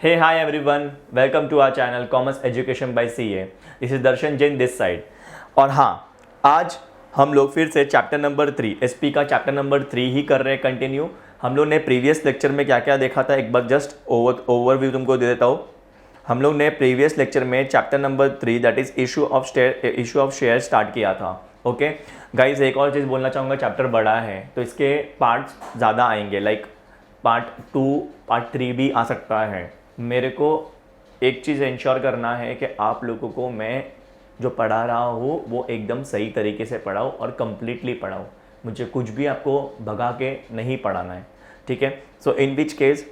Hey, hi everyone. Welcome to our channel Commerce Education by CA. This is Darshan Jain this side. और हाँ, आज हम लोग फिर से चैप्टर नंबर 3 एसपी का चैप्टर नंबर 3 ही कर रहे हैं कंटिन्यू. हम लोग ने प्रीवियस लेक्चर में क्या क्या देखा था एक बार जस्ट ओवरव्यू तुमको दे देता हूँ. हम लोग ने प्रीवियस लेक्चर में chapter number 3 that is issue of share start किया था. ओके गाइज, एक और चीज़ बोलना चाहूँगा, चैप्टर बड़ा है तो इसके पार्ट्स ज़्यादा आएंगे, लाइक पार्ट 2 पार्ट 3 भी आ सकता है. मेरे को एक चीज़ इंश्योर करना है कि आप लोगों को मैं जो पढ़ा रहा हूँ वो एकदम सही तरीके से पढ़ाऊँ और कम्प्लीटली पढ़ाऊँ. मुझे कुछ भी आपको भगा के नहीं पढ़ाना है, ठीक है. सो इन विच केस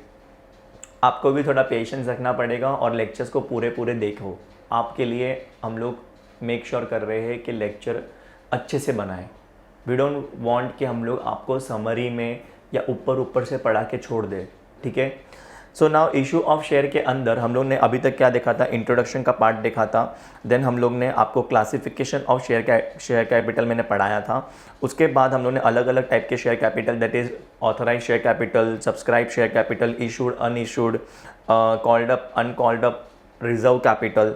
आपको भी थोड़ा पेशेंस रखना पड़ेगा और लेक्चर्स को पूरे देखो. आपके लिए हम लोग मेक श्योर कर रहे हैं कि लेक्चर अच्छे से बनाएं. वी डोंट वांट कि हम लोग आपको समरी में या ऊपर से पढ़ा के छोड़ दे, ठीक है. So now issue of share के अंदर हम लोग ने अभी तक क्या देखा था, इंट्रोडक्शन का पार्ट देखा था. देन हम लोग ने आपको क्लासिफिकेशन ऑफ शेयर कैपिटल मैंने पढ़ाया था. उसके बाद हम लोग ने अलग अलग टाइप के share capital that is authorise share capital, subscribe share capital, issued unissued, called up uncalled up, reserve capital,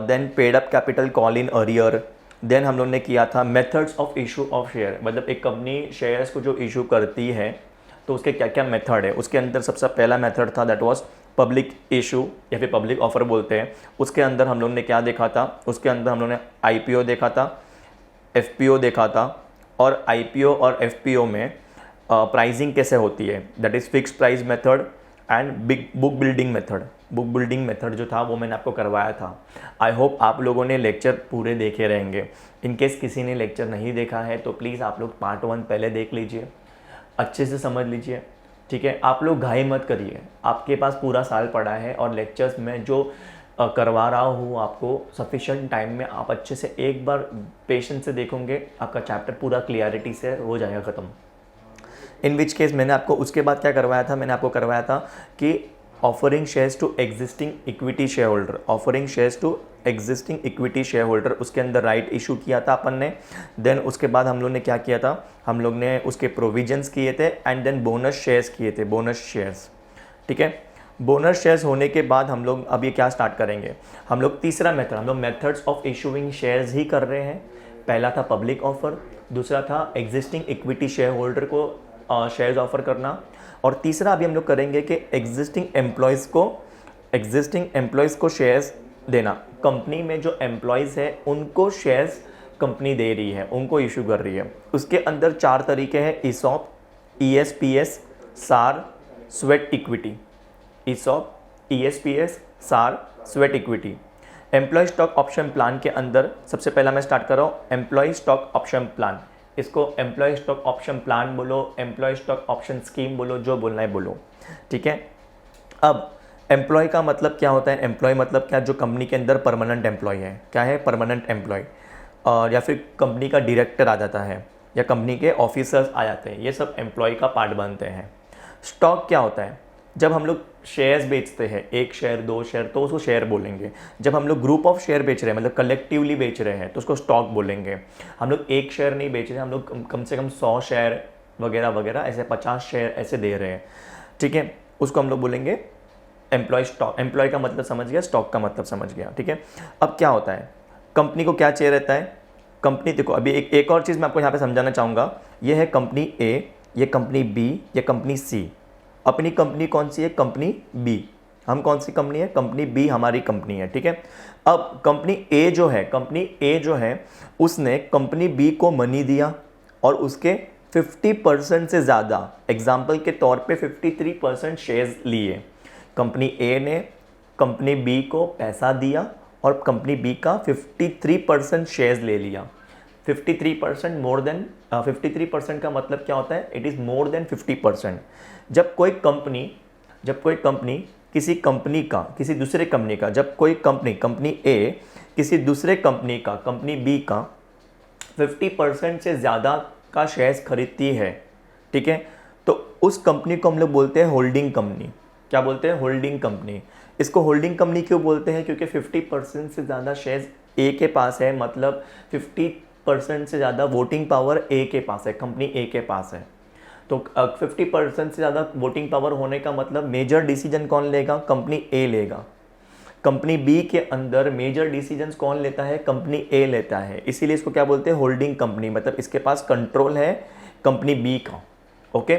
then paid up capital, call in arrear. Then हम लोग ने किया था methods of issue of share, मतलब एक company shares को जो issue करती है तो उसके क्या क्या मेथड है. उसके अंदर सबसे पहला मेथड था दैट वाज पब्लिक इशू या फिर पब्लिक ऑफर बोलते हैं. उसके अंदर हम लोग ने क्या देखा था, उसके अंदर हम लोग ने आईपीओ देखा था, एफपीओ देखा था. और आईपीओ और एफपीओ में प्राइसिंग कैसे होती है, that is fix price method and book building method. Book building method जो था वो मैंने आपको करवाया था. आई होप आप लोगों ने लेक्चर पूरे देखे रहेंगे. इनकेस किसी ने लेक्चर नहीं देखा है तो प्लीज़ आप लोग पार्ट 1 पहले देख लीजिए, अच्छे से समझ लीजिए, ठीक है. आप लोग घाई मत करिए, आपके पास पूरा साल पड़ा है और लेक्चर्स में जो करवा रहा हूँ आपको सफिशेंट टाइम में आप अच्छे से एक बार पेशेंस से देखोगे, आपका चैप्टर पूरा क्लियरिटी से हो जाएगा ख़त्म. इन विच केस मैंने आपको उसके बाद क्या करवाया था, मैंने आपको करवाया था कि offering shares to existing equity share holder, offering shares to existing equity share holder, उसके अंदर राइट इशू किया था अपन ने. देन उसके बाद हम लोग ने क्या किया था, हम लोग ने उसके प्रोविजंस किए थे एंड देन बोनस शेयर्स किए थे, बोनस शेयर्स, ठीक है. बोनस शेयर्स होने के बाद हम लोग अब ये क्या स्टार्ट करेंगे, हम लोग तीसरा मेथड, हम लोग मेथड्स ऑफ इशूइंग शेयर्स ही कर रहे हैं. पहला था पब्लिक ऑफर, दूसरा था एग्जिस्टिंग इक्विटी शेयर होल्डर को शेयर्स ऑफर करना, और तीसरा अभी हम लोग करेंगे कि एग्जिस्टिंग एम्प्लॉयज़ को शेयर्स देना. कंपनी में जो एम्प्लॉयज़ है उनको शेयर्स कंपनी दे रही है, उनको इशू कर रही है. उसके अंदर 4 तरीके हैं, ESOP, ESPS, SAR, sweat equity. ESOP, ESPS, SAR, sweat equity. Employ stock option plan के अंदर सबसे पहला मैं स्टार्ट कर रहा हूँ, एम्प्लॉय स्टॉक ऑप्शन प्लान. इसको एम्प्लॉय स्टॉक ऑप्शन प्लान बोलो, एम्प्लॉय स्टॉक ऑप्शन स्कीम बोलो, जो बोलना है बोलो, ठीक है. अब एम्प्लॉय का मतलब क्या होता है, एम्प्लॉय मतलब क्या, जो कंपनी के अंदर परमानेंट एम्प्लॉय है. क्या है परमानेंट एम्प्लॉय, और या फिर कंपनी का डायरेक्टर आ जाता है या कंपनी के ऑफिसर्स आ जाते हैं, ये सब एम्प्लॉय का पार्ट बनते हैं. स्टॉक क्या होता है, जब हम लोग शेयर्स बेचते हैं, 1 शेयर 2 शेयर तो उसको शेयर बोलेंगे. जब हम लोग ग्रुप ऑफ शेयर बेच रहे हैं, मतलब कलेक्टिवली बेच रहे हैं, तो उसको स्टॉक बोलेंगे. हम लोग 1 शेयर नहीं बेच रहे हैं, हम लोग कम से कम 100 शेयर वगैरह वगैरह ऐसे 50 शेयर ऐसे दे रहे हैं, ठीक है. उसको हम लोग बोलेंगे एम्प्लॉय स्टॉक. एम्प्लॉय का मतलब समझ गया, स्टॉक का मतलब समझ गया, ठीक है. अब क्या होता है, कंपनी को क्या चाहिए रहता है, कंपनी देखो अभी एक और चीज़ मैं आपको यहाँ पे समझाना चाहूँगा. ये है कंपनी ए, ये कंपनी बी, ये कंपनी सी. अपनी कंपनी कौन सी है, कंपनी बी. हम कौन सी कंपनी है, कंपनी बी हमारी कंपनी है, ठीक है. अब कंपनी ए जो है उसने कंपनी बी को मनी दिया और उसके 50% से ज़्यादा, एग्जाम्पल के तौर पे 53% शेयर्स लिए. कंपनी ए ने कंपनी बी को पैसा दिया और कंपनी बी का 53% शेयर्स ले लिया. 53% मोर देन 53% का मतलब क्या होता है, इट इज़ मोर देन 50%. जब कोई कंपनी किसी कंपनी का, किसी दूसरे कंपनी का, जब कोई कंपनी ए किसी दूसरे कंपनी का, कंपनी बी का 50% से ज़्यादा का शेयर्स खरीदती है, ठीक है, तो उस कंपनी को हम लोग बोलते हैं होल्डिंग कंपनी. क्या बोलते हैं, होल्डिंग कंपनी. इसको होल्डिंग कंपनी क्यों बोलते हैं, क्योंकि 50% से ज़्यादा शेयर्स ए के पास है, मतलब 50% से ज़्यादा वोटिंग पावर ए के पास है, कंपनी ए के पास है. तो 50% से ज़्यादा वोटिंग पावर होने का मतलब मेजर डिसीजन कौन लेगा? कंपनी ए लेगा। कंपनी बी के अंदर मेजर डिसीजंस कौन लेता है? कंपनी ए लेता है। इसीलिए इसको क्या बोलते हैं? Holding company. मतलब इसके पास कंट्रोल है कंपनी बी का। ओके,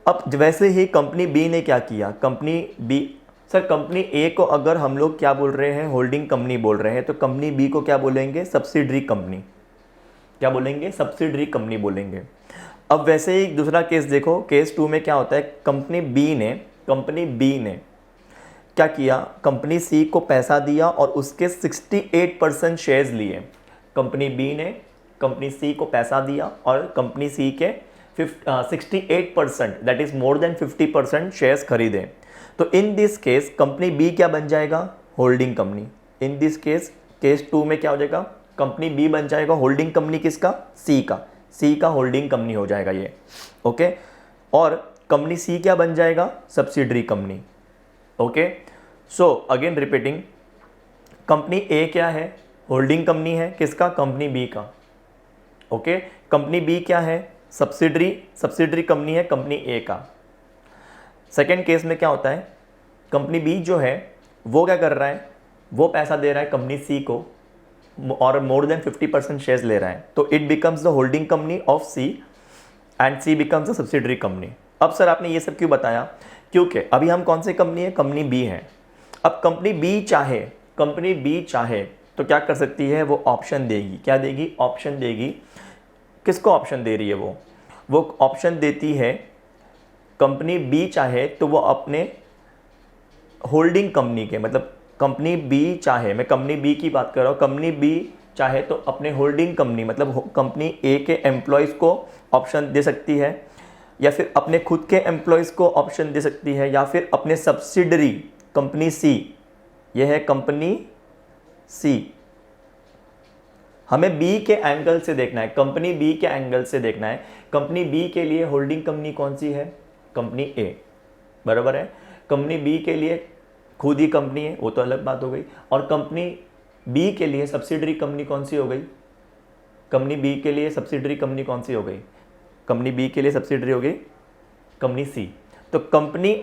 अब वैसे ही कंपनी बी ने क्या किया? कंपनी बी, सर कंपनी ए को अगर हम लोग क्या बोल रहे हैं? होल्डिंग कंपनी बोल रहे हैं, तो कंपनी बी को क्या बोलेंगे? Subsidiary company. क्या बोलेंगे? सब्सिडरी कंपनी बोलेंगे। अब वैसे ही दूसरा केस देखो, केस 2 में क्या होता है? कंपनी बी ने क्या किया? कंपनी सी को पैसा दिया और उसके 68% शेयर्स लिए। कंपनी बी ने कंपनी सी को पैसा दिया और कंपनी सी के 68%, that is more than 50% shares खरीदे। तो in this case company B क्या बन जाएगा? Holding company. In this case, case 2 में क्या हो जाएगा? कंपनी बी बन जाएगा होल्डिंग कंपनी किसका? सी का। सी का होल्डिंग कंपनी हो जाएगा ये। ओके, और कंपनी सी क्या बन जाएगा? Subsidiary company. Okay, so again repeating, company A क्या है? होल्डिंग कंपनी है किसका? कंपनी बी का। ओके, कंपनी बी क्या है? सब्सिडरी कंपनी है कंपनी ए का। सेकेंड केस में क्या होता है? कंपनी बी जो है वो क्या कर रहा है? वो पैसा दे रहा है कंपनी सी को और मोर देन 50% शेयर्स ले रहा है, तो it becomes the holding company of C and C becomes the subsidiary company. अब सर आपने ये सब क्यों बताया? क्योंकि अभी हम कौन सी कंपनी है? कंपनी बी है। अब कंपनी बी चाहे तो क्या कर सकती है? वो ऑप्शन देगी। क्या देगी? ऑप्शन देगी। किसको ऑप्शन दे रही है वो ऑप्शन देती है, कंपनी बी चाहे तो वो अपने होल्डिंग कंपनी के, मतलब कंपनी बी चाहे, मैं कंपनी बी की बात कर रहा हूँ, कंपनी बी चाहे तो अपने होल्डिंग कंपनी मतलब कंपनी ए के एम्प्लॉयज़ को ऑप्शन दे सकती है, या फिर अपने खुद के एम्प्लॉयज़ को ऑप्शन दे सकती है, या फिर अपने सब्सिडरी कंपनी सी, यह है कंपनी सी। हमें बी के एंगल से देखना है, कंपनी बी के एंगल से देखना है। कंपनी बी के लिए होल्डिंग कंपनी कौन सी है? कंपनी ए, बराबर है। कंपनी बी के लिए खुद ही कंपनी है, वो तो अलग बात हो गई। और कंपनी बी के लिए सब्सिडरी कंपनी कौन सी हो गई? कंपनी बी के लिए सब्सिडरी कंपनी कौन सी हो गई? कंपनी बी के लिए सब्सिडरी हो गई कंपनी सी। तो कंपनी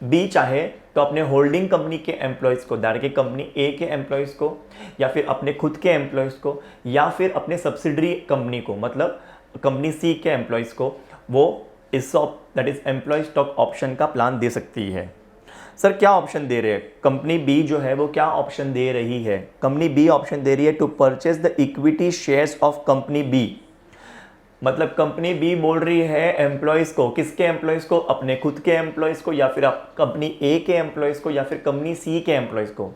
बी चाहे तो अपने होल्डिंग कंपनी के एम्प्लॉयज़ को, दैट कि कंपनी ए के एम्प्लॉयज़ को, या फिर अपने खुद के एम्प्लॉयज़ को, या फिर अपने सब्सिडरी कंपनी को, मतलब कंपनी सी के एम्प्लॉयज़ को, वो इस that is employ stock option का प्लान दे सकती है। सर क्या ऑप्शन दे रहे हैं? कंपनी बी जो है वो क्या ऑप्शन दे रही है? कंपनी बी ऑप्शन दे रही है to purchase the equity shares of company B. मतलब कंपनी बी बोल रही है एम्प्लॉयज़ को, किसके एम्प्लॉयज़ को? अपने खुद के एम्प्लॉयज़ को, या फिर कंपनी ए के एम्प्लॉयज़ को, या फिर कंपनी सी के एम्प्लॉयज़ को।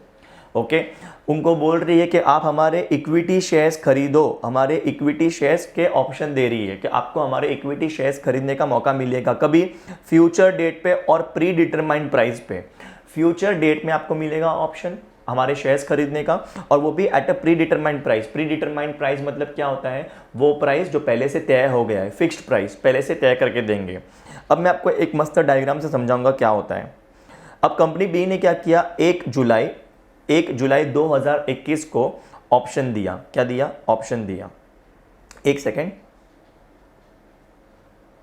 ओके, उनको बोल रही है कि आप हमारे इक्विटी शेयर्स खरीदो, हमारे इक्विटी शेयर्स के ऑप्शन दे रही है कि आपको हमारे इक्विटी शेयर्स खरीदने का मौका मिलेगा। कभी? फ्यूचर डेट पे और प्री डिटरमाइंड प्राइस पे। फ्यूचर डेट में आपको मिलेगा ऑप्शन हमारे शेयर्स खरीदने का, और वो भी at a pre determined price. Pre determined price मतलब क्या होता है? वो प्राइस जो पहले से तय हो गया है, फिक्स्ड प्राइस पहले से तय करके देंगे। अब मैं आपको एक मस्त डायग्राम से समझाऊंगा क्या होता है। अब कंपनी बी ने क्या किया? 1 जुलाई 2021 को ऑप्शन दिया। क्या दिया? ऑप्शन दिया। एक सेकेंड,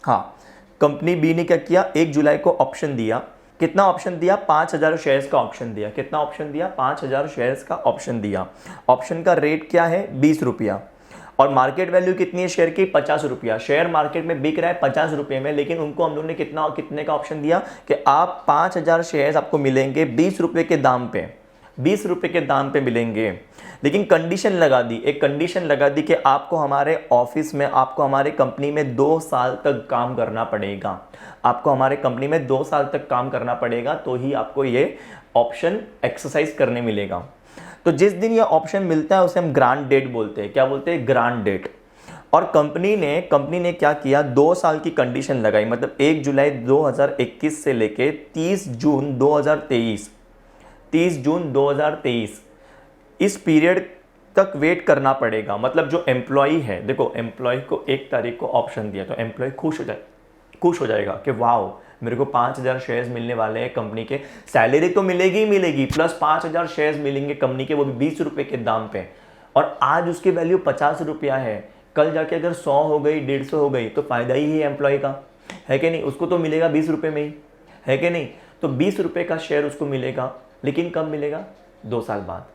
हाँ, कंपनी बी ने क्या किया? 1 जुलाई को ऑप्शन दिया। कितना ऑप्शन दिया? 5000 शेयर्स का ऑप्शन दिया। कितना ऑप्शन दिया? 5000 शेयर्स का ऑप्शन दिया। ऑप्शन का रेट क्या है? 20 रुपया। और मार्केट वैल्यू कितनी है शेयर की? 50 रुपया। शेयर मार्केट में बिक रहा है 50 रुपये में, लेकिन उनको हम लोग ने कितने का ऑप्शन दिया कि आप 5000 शेयर्स आपको मिलेंगे 20 रुपये के दाम पे, 20 रुपये के दाम पे मिलेंगे। लेकिन कंडीशन लगा दी, एक कंडीशन लगा दी कि आपको हमारे ऑफिस में, आपको हमारे कंपनी में 2 साल तक काम करना पड़ेगा। आपको हमारे कंपनी में 2 साल तक काम करना पड़ेगा, तो ही आपको ये ऑप्शन एक्सरसाइज करने मिलेगा। तो जिस दिन ये ऑप्शन मिलता है उसे हम ग्रांट डेट बोलते हैं। क्या बोलते हैं? Grant date. और कंपनी ने क्या किया? 2 साल की कंडीशन लगाई, मतलब 1 जुलाई 2021 से लेके 30 जून 2023 इस पीरियड तक वेट करना पड़ेगा। मतलब जो एम्प्लॉई है, देखो एम्प्लॉय को 1 तारीख को ऑप्शन दिया तो एम्प्लॉय खुश हो जाएगा कि वाओ, मेरे को 5000 शेयर्स मिलने वाले हैं कंपनी के। सैलरी तो मिलेगी ही मिलेगी, प्लस 5000 शेयर्स मिलेंगे कंपनी के, वो भी 20 रुपये के दाम पे। और आज उसकी वैल्यू 50 रुपया है, कल जाके अगर 100 हो गई, 150 हो गई, तो फायदा ही है एम्प्लॉय का। है कि नहीं, उसको तो मिलेगा 20 रुपये में ही, है कि नहीं। तो 20 रुपये का शेयर उसको मिलेगा, लेकिन कब मिलेगा? 2 साल बाद।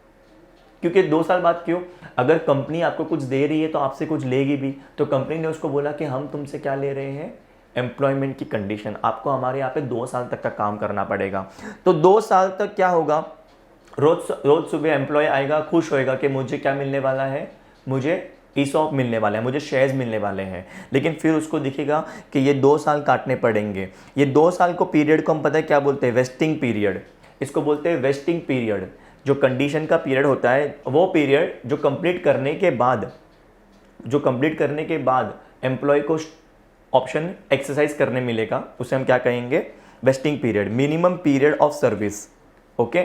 क्योंकि 2 साल बाद क्यों? अगर कंपनी आपको कुछ दे रही है तो आपसे कुछ लेगी भी। तो कंपनी ने उसको बोला कि हम तुमसे क्या ले रहे हैं? एम्प्लॉयमेंट की कंडीशन, आपको हमारे यहाँ पे 2 साल तक का काम करना पड़ेगा। तो 2 साल तक क्या होगा? रोज सुबह एम्प्लॉय आएगा, खुश होएगा कि मुझे क्या मिलने वाला है, मुझे ESOP मिलने वाला है, मुझे शेयर्स मिलने वाले हैं। लेकिन फिर उसको दिखेगा कि ये 2 साल काटने पड़ेंगे। ये 2 साल को पीरियड को हम पता है क्या बोलते हैं? Vesting period. इसको बोलते हैं वेस्टिंग पीरियड। जो कंडीशन का पीरियड होता है, वो पीरियड जो कंप्लीट करने के बाद एम्प्लॉय को ऑप्शन एक्सरसाइज करने मिलेगा, उसे हम क्या कहेंगे? Vesting period, minimum period of service. Okay.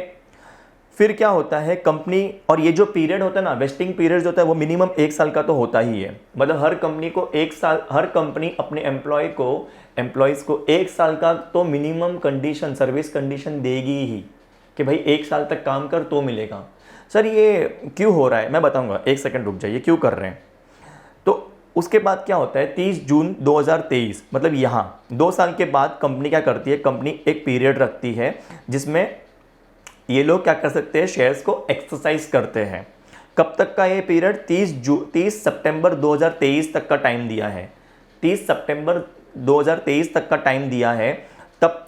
फिर क्या होता है कंपनी, और ये जो पीरियड होता है ना, वेस्टिंग पीरियड जो होता है वो मिनिमम 1 साल का तो होता ही है। मतलब हर कंपनी को 1 साल, हर कंपनी अपने एम्प्लॉयज़ को 1 साल का तो मिनिमम कंडीशन, सर्विस कंडीशन देगी ही कि भाई 1 साल तक काम कर तो मिलेगा। सर ये क्यों हो रहा है? मैं बताऊंगा, 1 सेकंड रुक जाइए, क्यों कर रहे हैं। तो उसके बाद क्या होता है? 30 जून 2023, मतलब यहाँ 2 साल के बाद कंपनी क्या करती है? कंपनी एक पीरियड रखती है जिसमें ये लोग क्या कर सकते हैं? शेयर्स को एक्सरसाइज करते हैं। कब तक का ये पीरियड? 30 सितंबर 2023 तक का टाइम दिया है। 30 सितंबर 2023 तक का टाइम दिया है। तब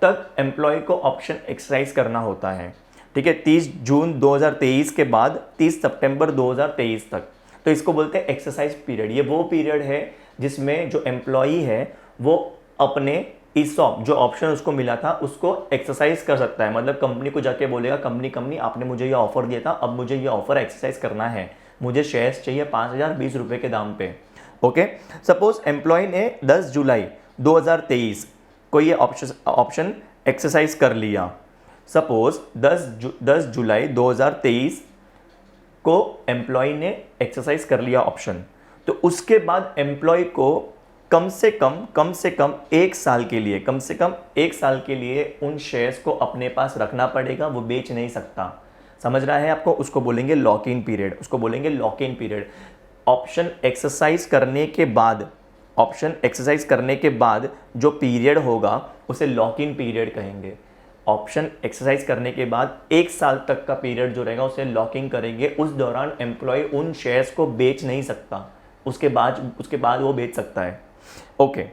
तक एम्प्लॉय को ऑप्शन एक्सरसाइज करना होता है। ठीक है, 30 जून 2023 के बाद 30 सितंबर 2023 तक। तो इसको बोलते हैं एक्सरसाइज पीरियड। ये वो पीरियड है जिसमें जो एम्प्लॉई है वो अपने ESOP जो ऑप्शन उसको मिला था उसको एक्सरसाइज कर सकता है। मतलब कंपनी को जाके बोलेगा, कंपनी आपने मुझे ये ऑफर दिया था, अब मुझे ये ऑफर एक्सरसाइज करना है, मुझे शेयर्स चाहिए 5020 रुपये के दाम पे। ओके। सपोज एम्प्लॉय ने 10 जुलाई 2023 को ये ऑप्शन एक्सरसाइज कर लिया। सपोज 10 जुलाई 2023 को एम्प्लॉय ने एक्सरसाइज कर लिया ऑप्शन, तो उसके बाद एम्प्लॉय को कम से कम 1 साल के लिए उन शेयर्स को अपने पास रखना पड़ेगा, वो बेच नहीं सकता। समझ रहा है आपको? उसको बोलेंगे lock in period. Option exercise करने के बाद जो पीरियड होगा उसे लॉक इन पीरियड कहेंगे। ऑप्शन एक्सरसाइज करने के बाद 1 साल तक का पीरियड जो रहेगा उसे लॉकिंग करेंगे। उस दौरान एम्प्लॉय उन शेयर्स को बेच नहीं सकता, उसके बाद वो बेच सकता है। ओके।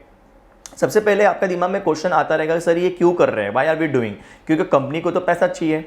सबसे पहले आपका दिमाग में क्वेश्चन आता रहेगा, सर ये क्यों कर रहे हैं, व्हाई आर वी डूइंग? क्योंकि कंपनी को तो पैसा चाहिए,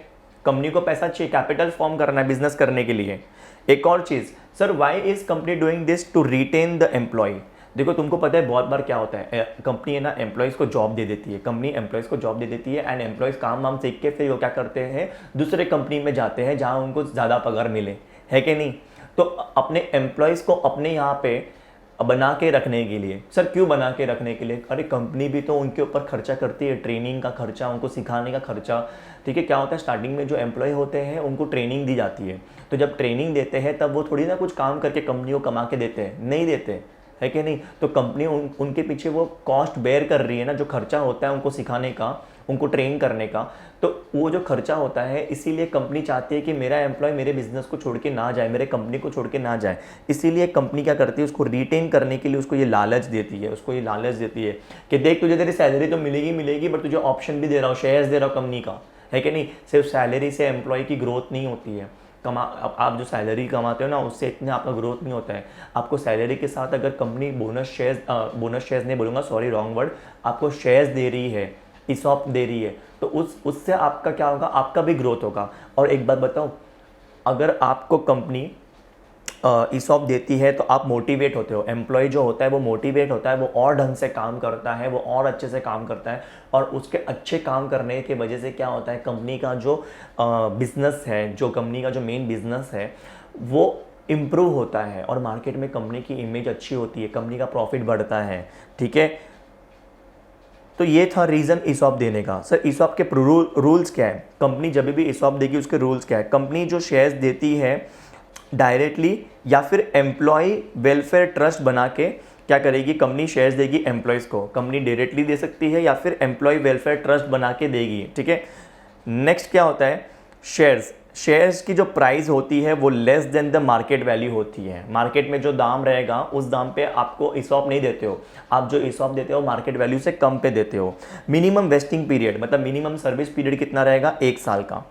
कैपिटल फॉर्म करना है बिजनेस करने के लिए। एक और चीज, sir why is company doing this? To retain the employ. देखो तुमको पता है बहुत बार क्या होता है, कंपनी है ना एम्प्लॉयज़ को जॉब दे देती है, एंड एम्प्लॉयज़ काम वाम सीख के फिर वो क्या करते हैं? दूसरे कंपनी में जाते हैं जहाँ उनको ज़्यादा पगार मिले, है कि नहीं। तो अपने एम्प्लॉयज़ को अपने यहाँ पे बना के रखने के लिए। सर क्यों बना के रखने के लिए? अरे कंपनी भी तो उनके ऊपर खर्चा करती है, ट्रेनिंग का खर्चा, उनको सिखाने का खर्चा। ठीक है, क्या होता है स्टार्टिंग में जो एम्प्लॉय होते हैं उनको ट्रेनिंग दी जाती है, तो जब ट्रेनिंग देते हैं तब वो थोड़ी ना कुछ काम करके कंपनी को कमा के देते हैं, नहीं देते, है कि नहीं। तो कंपनी उनके पीछे वो कॉस्ट बेयर कर रही है ना, जो खर्चा होता है उनको सिखाने का, उनको ट्रेन करने का, तो वो जो खर्चा होता है, इसीलिए कंपनी चाहती है कि मेरा एम्प्लॉय मेरे बिजनेस को छोड़ के ना जाए, मेरे कंपनी को छोड़ के ना जाए। इसीलिए कंपनी क्या करती है, उसको रिटेन करने के लिए उसको ये लालच देती है कि देख तुझे तेरी सैलरी तो मिलेगी बट तुझे ऑप्शन भी दे रहा हूँ, शेयर्स दे रहा हूँ कंपनी का, है कि नहीं। सिर्फ सैलरी से एम्प्लॉय की ग्रोथ नहीं होती है। आप जो सैलरी कमाते हो ना उससे इतना आपका ग्रोथ नहीं होता है। आपको सैलरी के साथ अगर कंपनी बोनस शेयर्स नहीं बोलूँगा, सॉरी रॉन्ग वर्ड, आपको शेयर्स दे रही है, ESOP दे रही है, तो उससे आपका क्या होगा, आपका भी ग्रोथ होगा। और एक बात बताऊँ, अगर आपको कंपनी ESOP देती है तो आप मोटिवेट होते हो, एम्प्लॉय जो होता है वो मोटिवेट होता है, वो और ढंग से काम करता है, वो और अच्छे से काम करता है, और उसके अच्छे काम करने की वजह से क्या होता है, कंपनी का जो बिजनेस है, जो कंपनी का जो मेन बिजनेस है वो इम्प्रूव होता है, और मार्केट में कंपनी की इमेज अच्छी होती है, कंपनी का प्रॉफिट बढ़ता है। ठीक है, तो ये था रीज़न ESOP देने का। सर ESOP के रूल्स क्या है? कंपनी जब भी ESOP देगी उसके रूल्स क्या है? कंपनी जो शेयर्स देती है डायरेक्टली या फिर एम्प्लॉय वेलफेयर ट्रस्ट बना के क्या करेगी, कंपनी शेयर्स देगी एम्प्लॉयज़ को। कंपनी डायरेक्टली दे सकती है या फिर एम्प्लॉय वेलफेयर ट्रस्ट बना के देगी। ठीक है, नेक्स्ट क्या होता है, शेयर्स की जो प्राइस होती है वो less than the market value होती है। मार्केट में जो दाम रहेगा उस दाम पे आपको ESOP नहीं देते हो, आप जो ESOP देते हो मार्केट वैल्यू से कम पे देते हो। मिनिमम वेस्टिंग पीरियड मतलब मिनिमम सर्विस पीरियड कितना रहेगा, 1 साल का।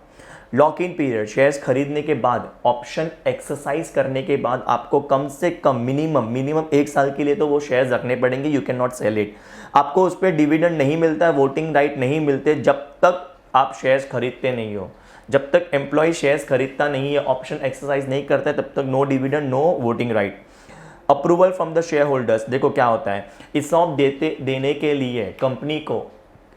लॉक इन पीरियड, शेयर्स खरीदने के बाद ऑप्शन एक्सरसाइज करने के बाद आपको कम से कम मिनिमम 1 साल के लिए तो वो शेयर्स रखने पड़ेंगे, you can not sell it. आपको उस पर डिविडेंड नहीं मिलता है, वोटिंग राइट नहीं मिलते जब तक आप शेयर्स खरीदते नहीं हो। जब तक एम्प्लॉय शेयर्स खरीदता नहीं है, ऑप्शन एक्सरसाइज नहीं करता है, तब तक no dividend, no voting right. Approval from the share holders, देखो क्या होता है, ESOP देने के लिए कंपनी को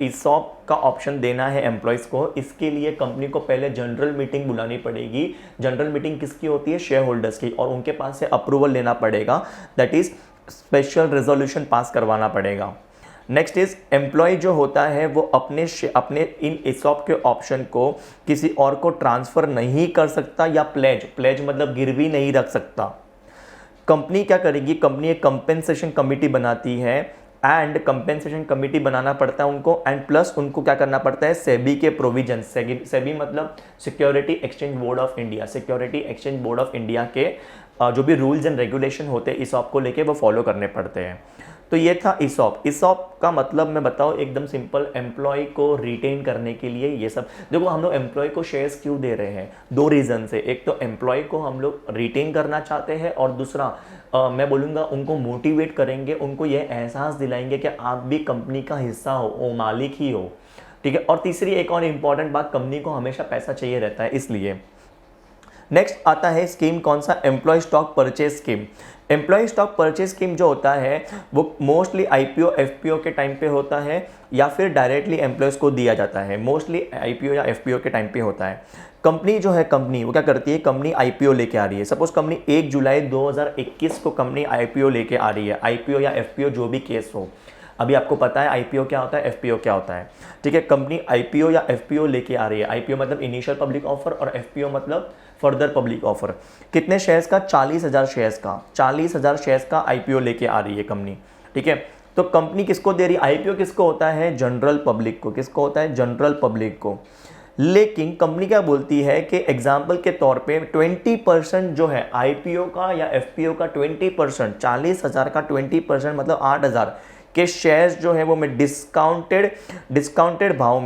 ESOP का ऑप्शन देना है एम्प्लॉयज़ को, इसके लिए कंपनी को पहले जनरल मीटिंग बुलानी पड़ेगी। जनरल मीटिंग किसकी होती है, शेयर होल्डर्स की, और उनके पास से अप्रूवल लेना पड़ेगा, that is special resolution pass करवाना पड़ेगा। नेक्स्ट इज एम्प्लॉय जो होता है वो अपने इन ESOP के ऑप्शन को किसी और को ट्रांसफर नहीं कर सकता या प्लेज मतलब गिरवी नहीं रख सकता। कंपनी क्या करेगी, कंपनी एक कंपेंसेशन कमिटी बनाती है, एंड कंपेंसेशन कमिटी बनाना पड़ता है उनको, एंड प्लस उनको क्या करना पड़ता है, सेबी के प्रोविजन, सेबी मतलब security exchange board of India, security exchange board of India के जो भी रूल्स एंड रेगुलेशन होते हैं ESOP को लेके वो फॉलो करने पड़ते हैं। तो ये था ESOP का मतलब मैं बताऊँ एकदम सिंपल, एम्प्लॉय को रिटेन करने के लिए ये सब। देखो हम लोग एम्प्लॉय को शेयर्स क्यों दे रहे हैं, 2 रीज़न से। एक तो एम्प्लॉय को हम लोग रिटेन करना चाहते हैं, और दूसरा मैं बोलूँगा उनको मोटिवेट करेंगे, उनको ये एहसास दिलाएंगे कि आप भी कंपनी का हिस्सा हो, वो मालिक ही हो, ठीक है। और तीसरी एक और इम्पॉर्टेंट बात, कंपनी को हमेशा पैसा चाहिए रहता है, इसलिए। नेक्स्ट आता है स्कीम, कौन सा, employ stock purchase scheme. Employ stock purchase scheme जो होता है वो मोस्टली IPO FPO के टाइम पे होता है, या फिर डायरेक्टली एम्प्लॉयज़ को दिया जाता है। मोस्टली IPO या FPO के टाइम पे होता है। कंपनी जो है, कंपनी वो क्या करती है, कंपनी IPO लेके आ रही है। सपोज कंपनी 1 जुलाई 2021 को कंपनी IPO लेके आ रही है, IPO या FPO जो भी केस हो। अभी आपको पता है IPO क्या होता है, FPO क्या होता है, ठीक है। कंपनी IPO या FPO लेके आ रही है, IPO मतलब इनिशियल पब्लिक ऑफर और FPO मतलब फर्दर पब्लिक ऑफर। कितने शेयर्स का, 40,000 शेयर्स का, 40,000 शेयर्स का IPO लेके आ रही है कंपनी, ठीक है। तो कंपनी किसको दे रही है, IPO किसको होता है, जनरल पब्लिक को। किसको होता है, जनरल पब्लिक को। लेकिन कंपनी क्या बोलती है कि एग्जाम्पल के तौर पे 20% जो है IPO का या FPO का 20%, 40,000 का 20% मतलब 8,000 के शेयर्स जो है वो मैं डिस्काउंटेड भाव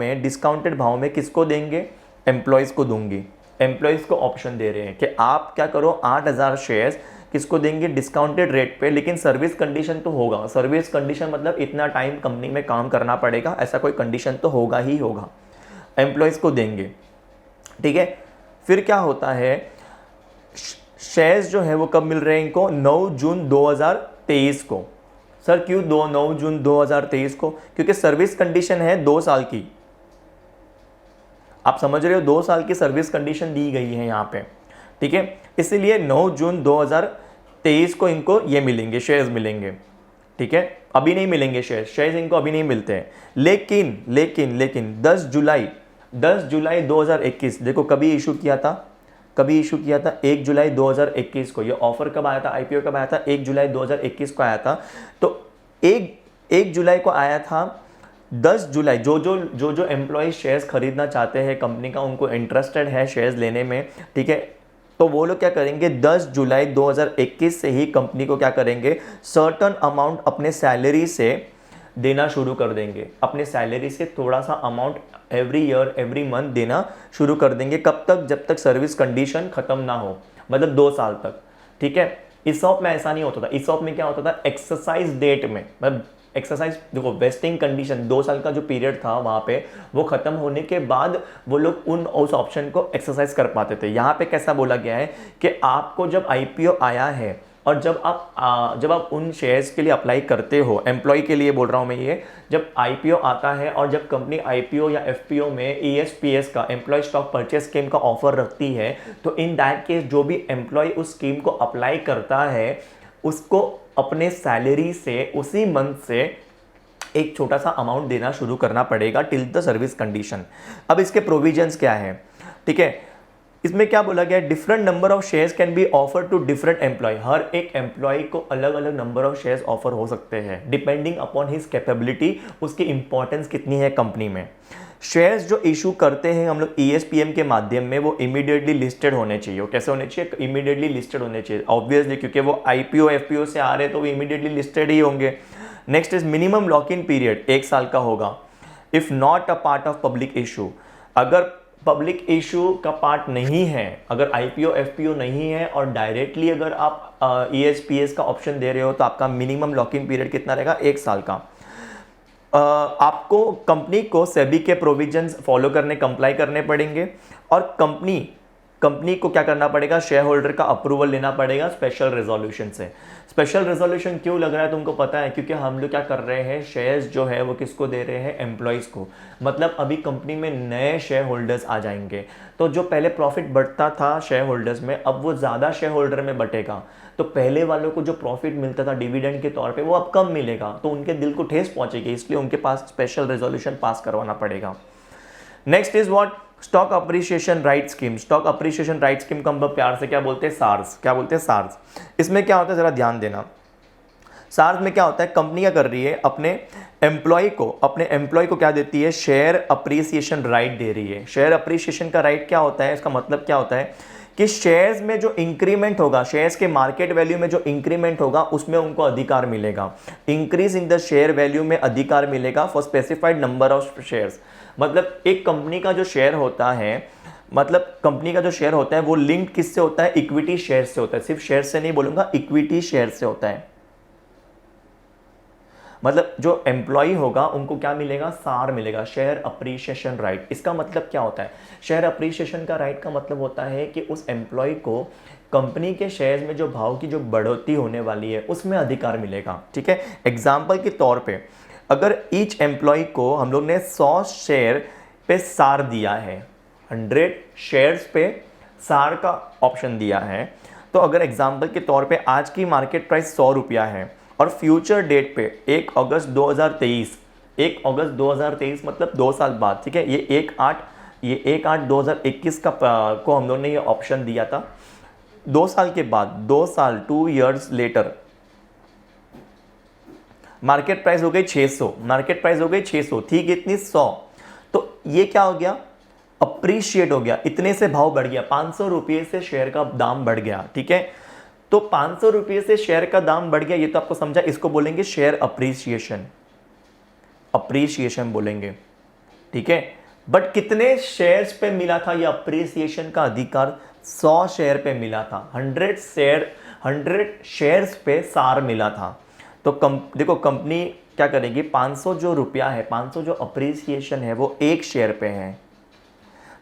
में किसको देंगे, एम्प्लॉयज़ को दूंगी। एम्प्लॉयज़ को ऑप्शन दे रहे हैं कि आप क्या करो, 8,000 शेयर्स किसको देंगे, डिस्काउंटेड रेट पे, लेकिन सर्विस कंडीशन तो होगा। सर्विस कंडीशन मतलब इतना टाइम कंपनी में काम करना पड़ेगा, ऐसा कोई कंडीशन तो होगा ही होगा, एम्प्लॉयज़ को देंगे, ठीक है। फिर क्या होता है, शेयर्स जो है वो कब मिल रहे हैं इनको, 9 जून 2023 को। सर क्यों 9 जून 2023 को, क्योंकि सर्विस कंडीशन है 2 साल की। आप समझ रहे हो, 2 साल की सर्विस कंडीशन दी गई है यहाँ पे, ठीक है। इसीलिए 9 जून 2023 को इनको ये मिलेंगे, शेयर्स मिलेंगे, ठीक है। अभी नहीं मिलेंगे शेयर्स इनको अभी नहीं मिलते हैं। लेकिन 10 जुलाई 2021, देखो कभी इशू किया था, 1 जुलाई 2021 को। ये ऑफर कब आया था, IPO कब आया था, 1 जुलाई 2021 को आया था। तो 1 जुलाई को आया था, 10 जुलाई जो एम्प्लॉय शेयर्स खरीदना चाहते हैं कंपनी का, उनको इंटरेस्टेड है शेयर्स लेने में, ठीक है। तो वो लोग क्या करेंगे, 10 जुलाई 2021 से ही कंपनी को क्या करेंगे, सर्टन अमाउंट अपने सैलरी से देना शुरू कर देंगे। अपने सैलरी से थोड़ा सा amount every year every month देना शुरू कर देंगे। कब तक, जब तक सर्विस कंडीशन खत्म ना हो, मतलब 2 साल तक, ठीक है। ESOP में ऐसा नहीं होता था। ESOP में क्या होता था, एक्सरसाइज डेट में, मतलब एक्सरसाइज, देखो वेस्टिंग कंडीशन 2 साल का जो पीरियड था वहाँ पे, वो खत्म होने के बाद वो लोग उस ऑप्शन को एक्सरसाइज कर पाते थे। यहाँ पे कैसा बोला गया है कि आपको जब IPO आया है और जब आप उन शेयर्स के लिए अप्लाई करते हो, एम्प्लॉय के लिए बोल रहा हूँ मैं ये, जब IPO आता है और जब कंपनी IPO या FPO में ESPS का, एम्प्लॉय स्टॉक परचेज स्कीम का ऑफर रखती है, तो इन दैट केस जो भी एम्प्लॉय उस स्कीम को अप्लाई करता है उसको अपने सैलरी से उसी मंथ से एक छोटा सा अमाउंट देना शुरू करना पड़ेगा टिल द सर्विस कंडीशन। अब इसके प्रोविजंस क्या है, ठीक है। इसमें क्या बोला गया, different number of shares can be offer to different employee. हर एक एम्प्लॉय को अलग अलग नंबर ऑफ शेयर्स ऑफर हो सकते हैं डिपेंडिंग अपॉन हिज कैपेबिलिटी, उसकी इंपॉर्टेंस कितनी है कंपनी में। शेयर्स जो इशू करते हैं हम लोग ESPM के माध्यम में, वो इमीडिएटली लिस्टेड होने चाहिए। वो कैसे होने चाहिए? इमीडिएटली लिस्टेड होने चाहिए ऑब्वियसली, क्योंकि वो IPO FPO से आ रहे तो वो इमीडिएटली लिस्टेड ही होंगे। Next is minimum lock in period 1 साल का होगा। If not a part of public issue, अगर पब्लिक इशू का पार्ट नहीं है, अगर IPO FPO नहीं है और डायरेक्टली अगर आप ESPS का ऑप्शन दे रहे हो तो आपका मिनिमम लॉक इन पीरियड कितना रहेगा? 1 साल का। आपको कंपनी को सेबी के प्रोविजंस फॉलो करने, कंप्लाई करने पड़ेंगे, और कंपनी को क्या करना पड़ेगा? शेयर होल्डर का अप्रूवल लेना पड़ेगा स्पेशल रेजोल्यूशन से। स्पेशल रेजोल्यूशन क्यों लग रहा है तुमको पता है? क्योंकि हम लोग क्या कर रहे हैं, शेयर्स जो है वो किसको दे रहे हैं? एम्प्लॉयज़ को। मतलब अभी कंपनी में नए शेयर होल्डर्स आ जाएंगे, तो जो पहले प्रॉफिट बढ़ता था शेयर होल्डर्स में, अब वो ज़्यादा शेयर होल्डर में बटेगा। तो पहले वालों को जो प्रॉफिट मिलता था डिविडेंड के तौर पे, वो अब कम मिलेगा, तो उनके दिल को ठेस पहुंचेगी, इसलिए उनके पास स्पेशल रेजोल्यूशन पास करवाना पड़ेगा। Next is what? Stock appreciation right scheme. Stock appreciation right scheme को हम लोग प्यार से क्या बोलते हैं? सार्स। क्या बोलते हैं? सार्स। इसमें क्या होता है, जरा ध्यान देना। सार्स में क्या होता है? कंपनी क्या कर रही है? अपने एम्प्लॉय को क्या देती है? शेयर अप्रिसिएशन राइट दे रही है। शेयर अप्रिसिएशन का राइट क्या होता है? इसका मतलब क्या होता है कि शेयर्स में जो इंक्रीमेंट होगा, शेयर्स के मार्केट वैल्यू में जो इंक्रीमेंट होगा, उसमें उनको अधिकार मिलेगा। Increase in the share value में अधिकार मिलेगा for specified number of shares. मतलब एक कंपनी का जो शेयर होता है, वो लिंक किससे होता है? इक्विटी शेयर से होता है। सिर्फ शेयर से नहीं बोलूंगा, इक्विटी शेयर से होता है। मतलब जो एम्प्लॉय होगा उनको क्या मिलेगा? सार मिलेगा, शेयर अप्रिशिएशन राइट। इसका मतलब क्या होता है? शेयर अप्रिशिएशन का राइट का मतलब होता है कि उस एम्प्लॉय को कंपनी के शेयर्स में जो भाव की जो बढ़ोतरी होने वाली है उसमें अधिकार मिलेगा। ठीक है, एग्जाम्पल के तौर पे अगर ईच एम्प्लॉय को हम लोग ने 100 शेयर पे सार दिया है, 100 शेयर्स पे सार का ऑप्शन दिया है, तो अगर एग्जाम्पल के तौर पे आज की मार्केट प्राइस 100 रुपया है और फ्यूचर डेट पे 1 अगस्त 2023 मतलब 2 साल बाद, ठीक है, ये 1/8/2021 का को हम लोगों ने ये ऑप्शन दिया था। 2 साल के बाद, 2 साल 2 ईयर्स लेटर मार्केट प्राइस हो गई 600, थी कितनी? 100। तो ये क्या हो गया? अप्रिशिएट हो गया, इतने से भाव बढ़ गया, 500 रुपये से शेयर का दाम बढ़ गया। ठीक है, तो 500 रुपये से शेयर का दाम बढ़ गया, ये तो आपको समझा। इसको बोलेंगे शेयर अप्रिसिएशन बोलेंगे। ठीक है, बट कितने शेयर्स पे मिला था ये अप्रिसिएशन का अधिकार? 100 शेयर पे मिला था। 100 शेयर्स पे सार मिला था। तो देखो कंपनी क्या करेगी? 500 जो रुपया है, 500 जो अप्रिसिएशन है वो 1 शेयर पे है,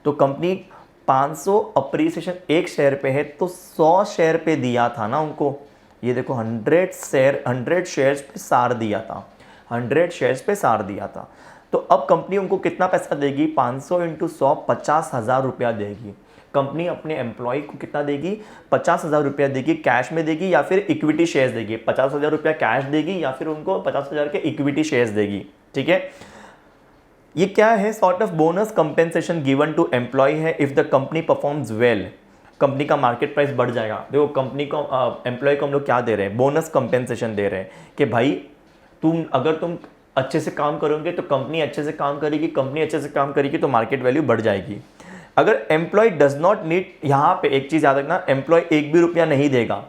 तो कंपनी 500 अप्रिसिएशन 1 शेयर पे है, तो 100 शेयर पे दिया था ना उनको। ये देखो 100 शेयर्स पे सार दिया था, 100 शेयर्स पे सार दिया था। तो अब कंपनी उनको कितना पैसा देगी? 500 × 100 50,000 रुपया देगी। कंपनी अपने एम्प्लॉय को कितना देगी? 50,000 रुपया देगी। कैश में देगी या फिर इक्विटी शेयर्स देगी? 50,000 रुपया कैश देगी या फिर उनको 50,000 के इक्विटी शेयर्स देगी। ठीक है, ये क्या है? Sort of bonus compensation given to employee है if the company performs well. Company का मार्केट प्राइस बढ़ जाएगा। देखो कंपनी को एम्प्लॉय को हम लोग क्या दे रहे हैं? बोनस कंपेंसेशन दे रहे हैं कि भाई अगर तुम अच्छे से काम करोगे तो कंपनी अच्छे से काम करेगी, तो मार्केट वैल्यू बढ़ जाएगी। अगर एम्प्लॉय डज नॉट नीड, यहाँ पे एक चीज़ याद रखना, एम्प्लॉय 1 भी रुपया नहीं देगा।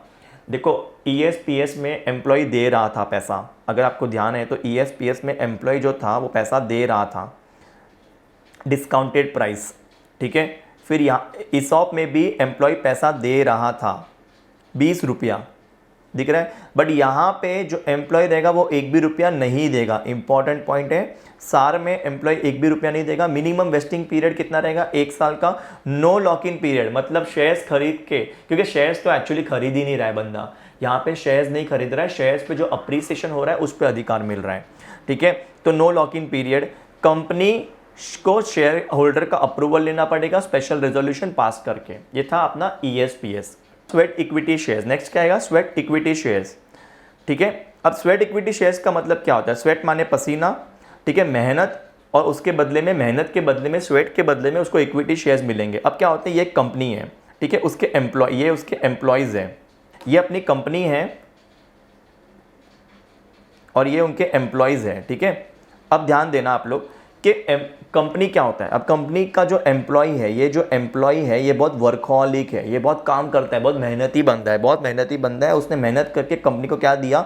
देखो ESPS में एम्प्लॉय दे रहा था पैसा, अगर आपको ध्यान है तो ESPS में एम्प्लॉय जो था वो पैसा दे रहा था, डिस्काउंटेड प्राइस। ठीक है, फिर यहाँ ESOP में भी एम्प्लॉय पैसा दे रहा था 20 रुपया, दिख रहा है। बट यहाँ पे जो एम्प्लॉय रहेगा वो 1 भी रुपया नहीं देगा। इंपॉर्टेंट पॉइंट है, सार में एम्प्लॉय 1 भी रुपया नहीं देगा। मिनिमम वेस्टिंग पीरियड कितना रहेगा? 1 साल का। नो लॉक इन पीरियड, मतलब शेयर्स खरीद के, क्योंकि शेयर्स तो एक्चुअली खरीद ही नहीं रहा है बंदा, यहाँ पे शेयर्स नहीं खरीद रहा है, शेयर्स पे जो अप्रिसिएशन हो रहा है उस पर अधिकार मिल रहा है। ठीक है, तो no lock in period. Company को शेयर होल्डर का अप्रूवल लेना पड़ेगा स्पेशल रेजोल्यूशन पास करके। ये था अपना ESPS। Sweat equity shares, next क्या आएगा? Sweat equity shares. ठीक है, अब स्वेट इक्विटी शेयर्स का मतलब क्या होता है? स्वेट माने पसीना, ठीक है, मेहनत, और उसके बदले में, मेहनत के बदले में, स्वेट के बदले में उसको इक्विटी शेयर्स मिलेंगे। अब क्या होते हैं? ये एक कंपनी है, ठीक है, उसके एम्प्लॉयज़ हैं, ये अपनी कंपनी है और ये उनके एम्प्लॉयज़ हैं। ठीक है, अब ध्यान देना आप लोग कि कंपनी क्या होता है, अब कंपनी का जो एम्प्लॉय है, ये जो एम्प्लॉय है ये बहुत वर्कहॉलिक है, ये बहुत काम करता है, बहुत मेहनती बंदा है। उसने मेहनत करके कंपनी को क्या दिया,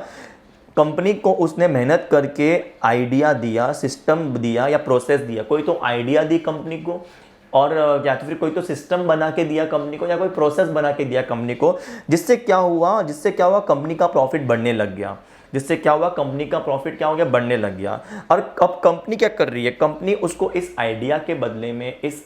कंपनी को उसने मेहनत करके आइडिया दिया, सिस्टम दिया या प्रोसेस दिया। कोई तो आइडिया दी कंपनी को, और या तो फिर कोई तो सिस्टम बना के दिया कंपनी को, या कोई प्रोसेस बना के दिया कंपनी को, जिससे क्या हुआ कंपनी का प्रॉफिट बढ़ने लग गया। कंपनी का प्रॉफिट क्या हो गया, बढ़ने लग गया। और अब कंपनी क्या कर रही है, कंपनी उसको इस आइडिया के बदले में, इस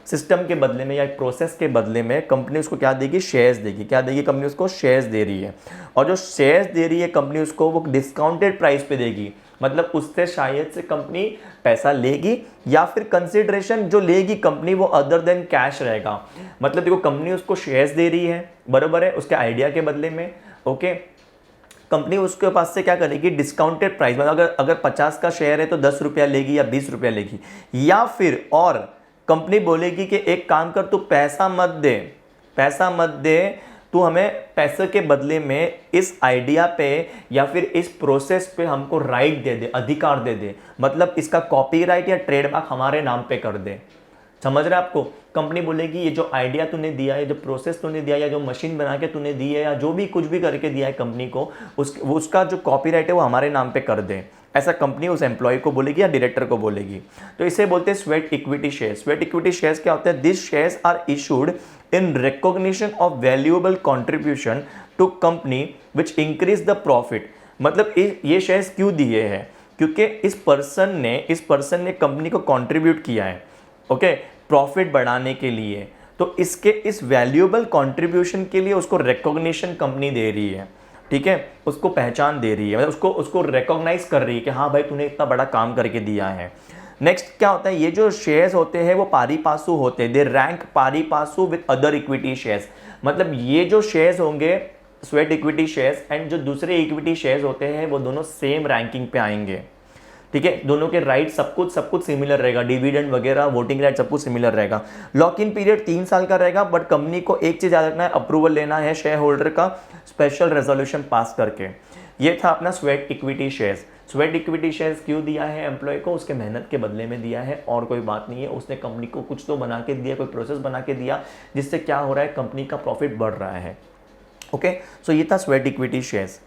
सिस्टम के बदले में या एक प्रोसेस के बदले में कंपनी उसको क्या देगी, शेयर्स देगी। क्या देगी कंपनी उसको, शेयर्स दे रही है। और जो शेयर्स दे रही है कंपनी उसको, वो डिस्काउंटेड प्राइस पे देगी। मतलब उससे शायद से कंपनी पैसा लेगी, या फिर कंसिडरेशन जो लेगी कंपनी वो अदर देन कैश रहेगा। मतलब देखो, कंपनी उसको शेयर्स दे रही है, बराबर है, उसके आइडिया के बदले में। ओके, कंपनी उसके पास से क्या करेगी, डिस्काउंटेड प्राइस, मतलब अगर 50 का शेयर है तो 10 रुपया लेगी या 20 रुपया लेगी। या फिर और कंपनी बोलेगी कि एक काम कर, तू पैसा मत दे, तू हमें पैसे के बदले में इस आइडिया पे या फिर इस प्रोसेस पे हमको राइट दे दे, अधिकार दे दे। मतलब इसका कॉपीराइट या ट्रेडमार्क हमारे नाम पे कर दे। समझ रहे आपको, कंपनी बोलेगी ये जो आइडिया तूने दिया है, जो प्रोसेस तूने दिया, या जो मशीन बना के तूने दी है, या जो भी कुछ भी करके दिया है कंपनी को, उसका जो कॉपीराइट है वो हमारे नाम पे कर दे। ऐसा कंपनी उस एम्प्लॉय को बोलेगी या डायरेक्टर को बोलेगी। तो इसे बोलते हैं sweat equity shares. Sweat equity shares क्या होता है, this shares are issued in recognition of valuable contribution to company which increase the profit. मतलब ये शेयर्स क्यों दिए हैं, क्योंकि इस पर्सन ने कंपनी को कंट्रीब्यूट किया है, ओके, प्रॉफिट बढ़ाने के लिए। तो इसके इस वैल्यूएबल कंट्रीब्यूशन के लिए उसको रिकॉग्निशन कंपनी दे रही है, ठीक है, उसको पहचान दे रही है, मतलब उसको रिकॉग्नाइज कर रही है कि हाँ भाई तूने इतना बड़ा काम करके दिया है। नेक्स्ट क्या होता है, ये जो शेयर्स होते हैं वो पारी पासु होते हैं, दे रैंक पारी पासु विद अदर इक्विटी शेयर्स। मतलब ये जो शेयर्स होंगे स्वेट इक्विटी शेयर्स एंड जो दूसरे इक्विटी शेयर्स होते हैं वो दोनों सेम रैंकिंग पे आएंगे, ठीक है। दोनों के राइट सब कुछ सिमिलर रहेगा, डिविडेंड वगैरह, वोटिंग राइट सब कुछ सिमिलर रहेगा। लॉक इन पीरियड 3 साल का रहेगा, बट कंपनी को एक चीज याद रखना है, अप्रूवल लेना है शेयर होल्डर का स्पेशल रेजोल्यूशन पास करके। ये था अपना sweat equity shares. Sweat equity shares क्यों दिया है एम्प्लॉय को, उसके मेहनत के बदले में दिया है, और कोई बात नहीं है। उसने कंपनी को कुछ तो बना के दिया, कोई प्रोसेस बना के दिया, जिससे क्या हो रहा है, कंपनी का प्रॉफिट बढ़ रहा है। ओके, सो ये था sweat equity shares.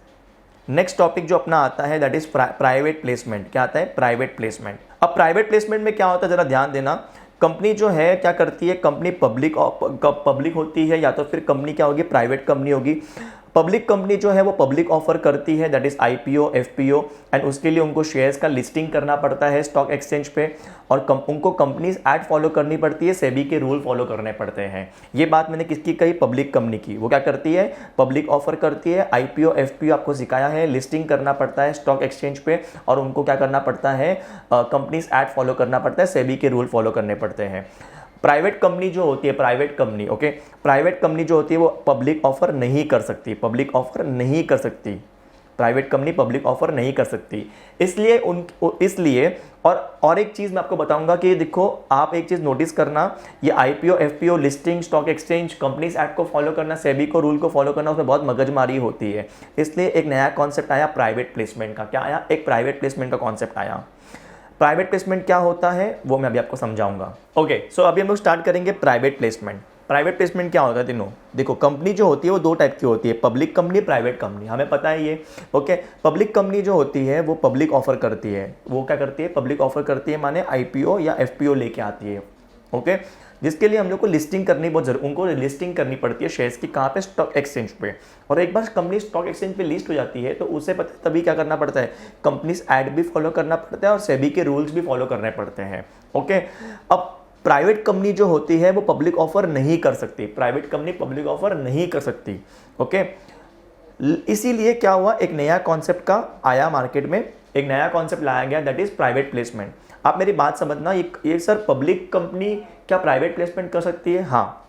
Next topic जो अपना आता है दैट इज प्राइवेट प्लेसमेंट। क्या आता है, प्राइवेट प्लेसमेंट। अब प्राइवेट प्लेसमेंट में क्या होता है, जरा ध्यान देना। कंपनी जो है क्या करती है, कंपनी पब्लिक होती है, या तो फिर कंपनी क्या होगी, प्राइवेट कंपनी होगी। पब्लिक कंपनी जो है वो पब्लिक ऑफर करती है, that is IPO, FPO, and उसके लिए उनको शेयर्स का लिस्टिंग करना पड़ता है स्टॉक एक्सचेंज पे, और उनको कंपनीज एक्ट फॉलो करनी पड़ती है, सेबी के रूल फॉलो करने पड़ते हैं। ये बात मैंने किसकी कही, पब्लिक कंपनी की। वो क्या करती है, पब्लिक ऑफर करती है, आईपीओ, एफपीओ आपको सिखाया है, लिस्टिंग करना पड़ता है स्टॉक एक्सचेंज पे, और उनको क्या करना पड़ता है, कंपनीज एक्ट फॉलो करना पड़ता है, सेबी के रूल फॉलो करने पड़ते हैं। प्राइवेट कंपनी जो होती है, प्राइवेट कंपनी जो होती है वो पब्लिक ऑफर नहीं कर सकती, प्राइवेट कंपनी पब्लिक ऑफर नहीं कर सकती। इसलिए और एक चीज़ मैं आपको बताऊंगा कि देखो, आप एक चीज़ नोटिस करना, ये IPO, FPO, listing, stock exchange, companies act को फॉलो करना, सेबी को रूल को फॉलो करना, उसमें बहुत मगजमारी होती है। इसलिए एक नया कॉन्सेप्ट आया प्राइवेट प्लेसमेंट का। क्या आया, एक प्राइवेट प्लेसमेंट का कॉन्सेप्ट आया। प्राइवेट प्लेसमेंट क्या होता है वो मैं अभी आपको समझाऊंगा। ओके, सो अभी हम लोग स्टार्ट करेंगे प्राइवेट प्लेसमेंट। प्राइवेट प्लेसमेंट क्या होता है तीनों, देखो, कंपनी जो होती है वो 2 टाइप की होती है, पब्लिक कंपनी, प्राइवेट कंपनी, हमें पता है ये। ओके, पब्लिक कंपनी जो होती है वो पब्लिक ऑफर करती है। वो क्या करती है, पब्लिक ऑफर करती है, माने आईपीओ या एफपीओ लेके आती है। ओके, जिसके लिए हम लोग को लिस्टिंग करनी बहुत जरूरी, उनको लिस्टिंग करनी पड़ती है शेयर्स की, कहाँ पे, स्टॉक एक्सचेंज पे। और एक बार कंपनी स्टॉक एक्सचेंज पे लिस्ट हो जाती है तो उसे पता तभी क्या करना पड़ता है, कंपनीज एक्ट भी फॉलो करना पड़ता है और सेबी के रूल्स भी फॉलो करने पड़ते हैं। ओके, अब प्राइवेट कंपनी जो होती है वो पब्लिक ऑफर नहीं कर सकती, ओके, इसीलिए क्या हुआ, एक नया कॉन्सेप्ट का आया मार्केट में, एक नया कॉन्सेप्ट लाया गया, दैट इज प्राइवेट प्लेसमेंट। आप मेरी बात समझना, ये सर पब्लिक कंपनी क्या प्राइवेट प्लेसमेंट कर सकती है? हाँ।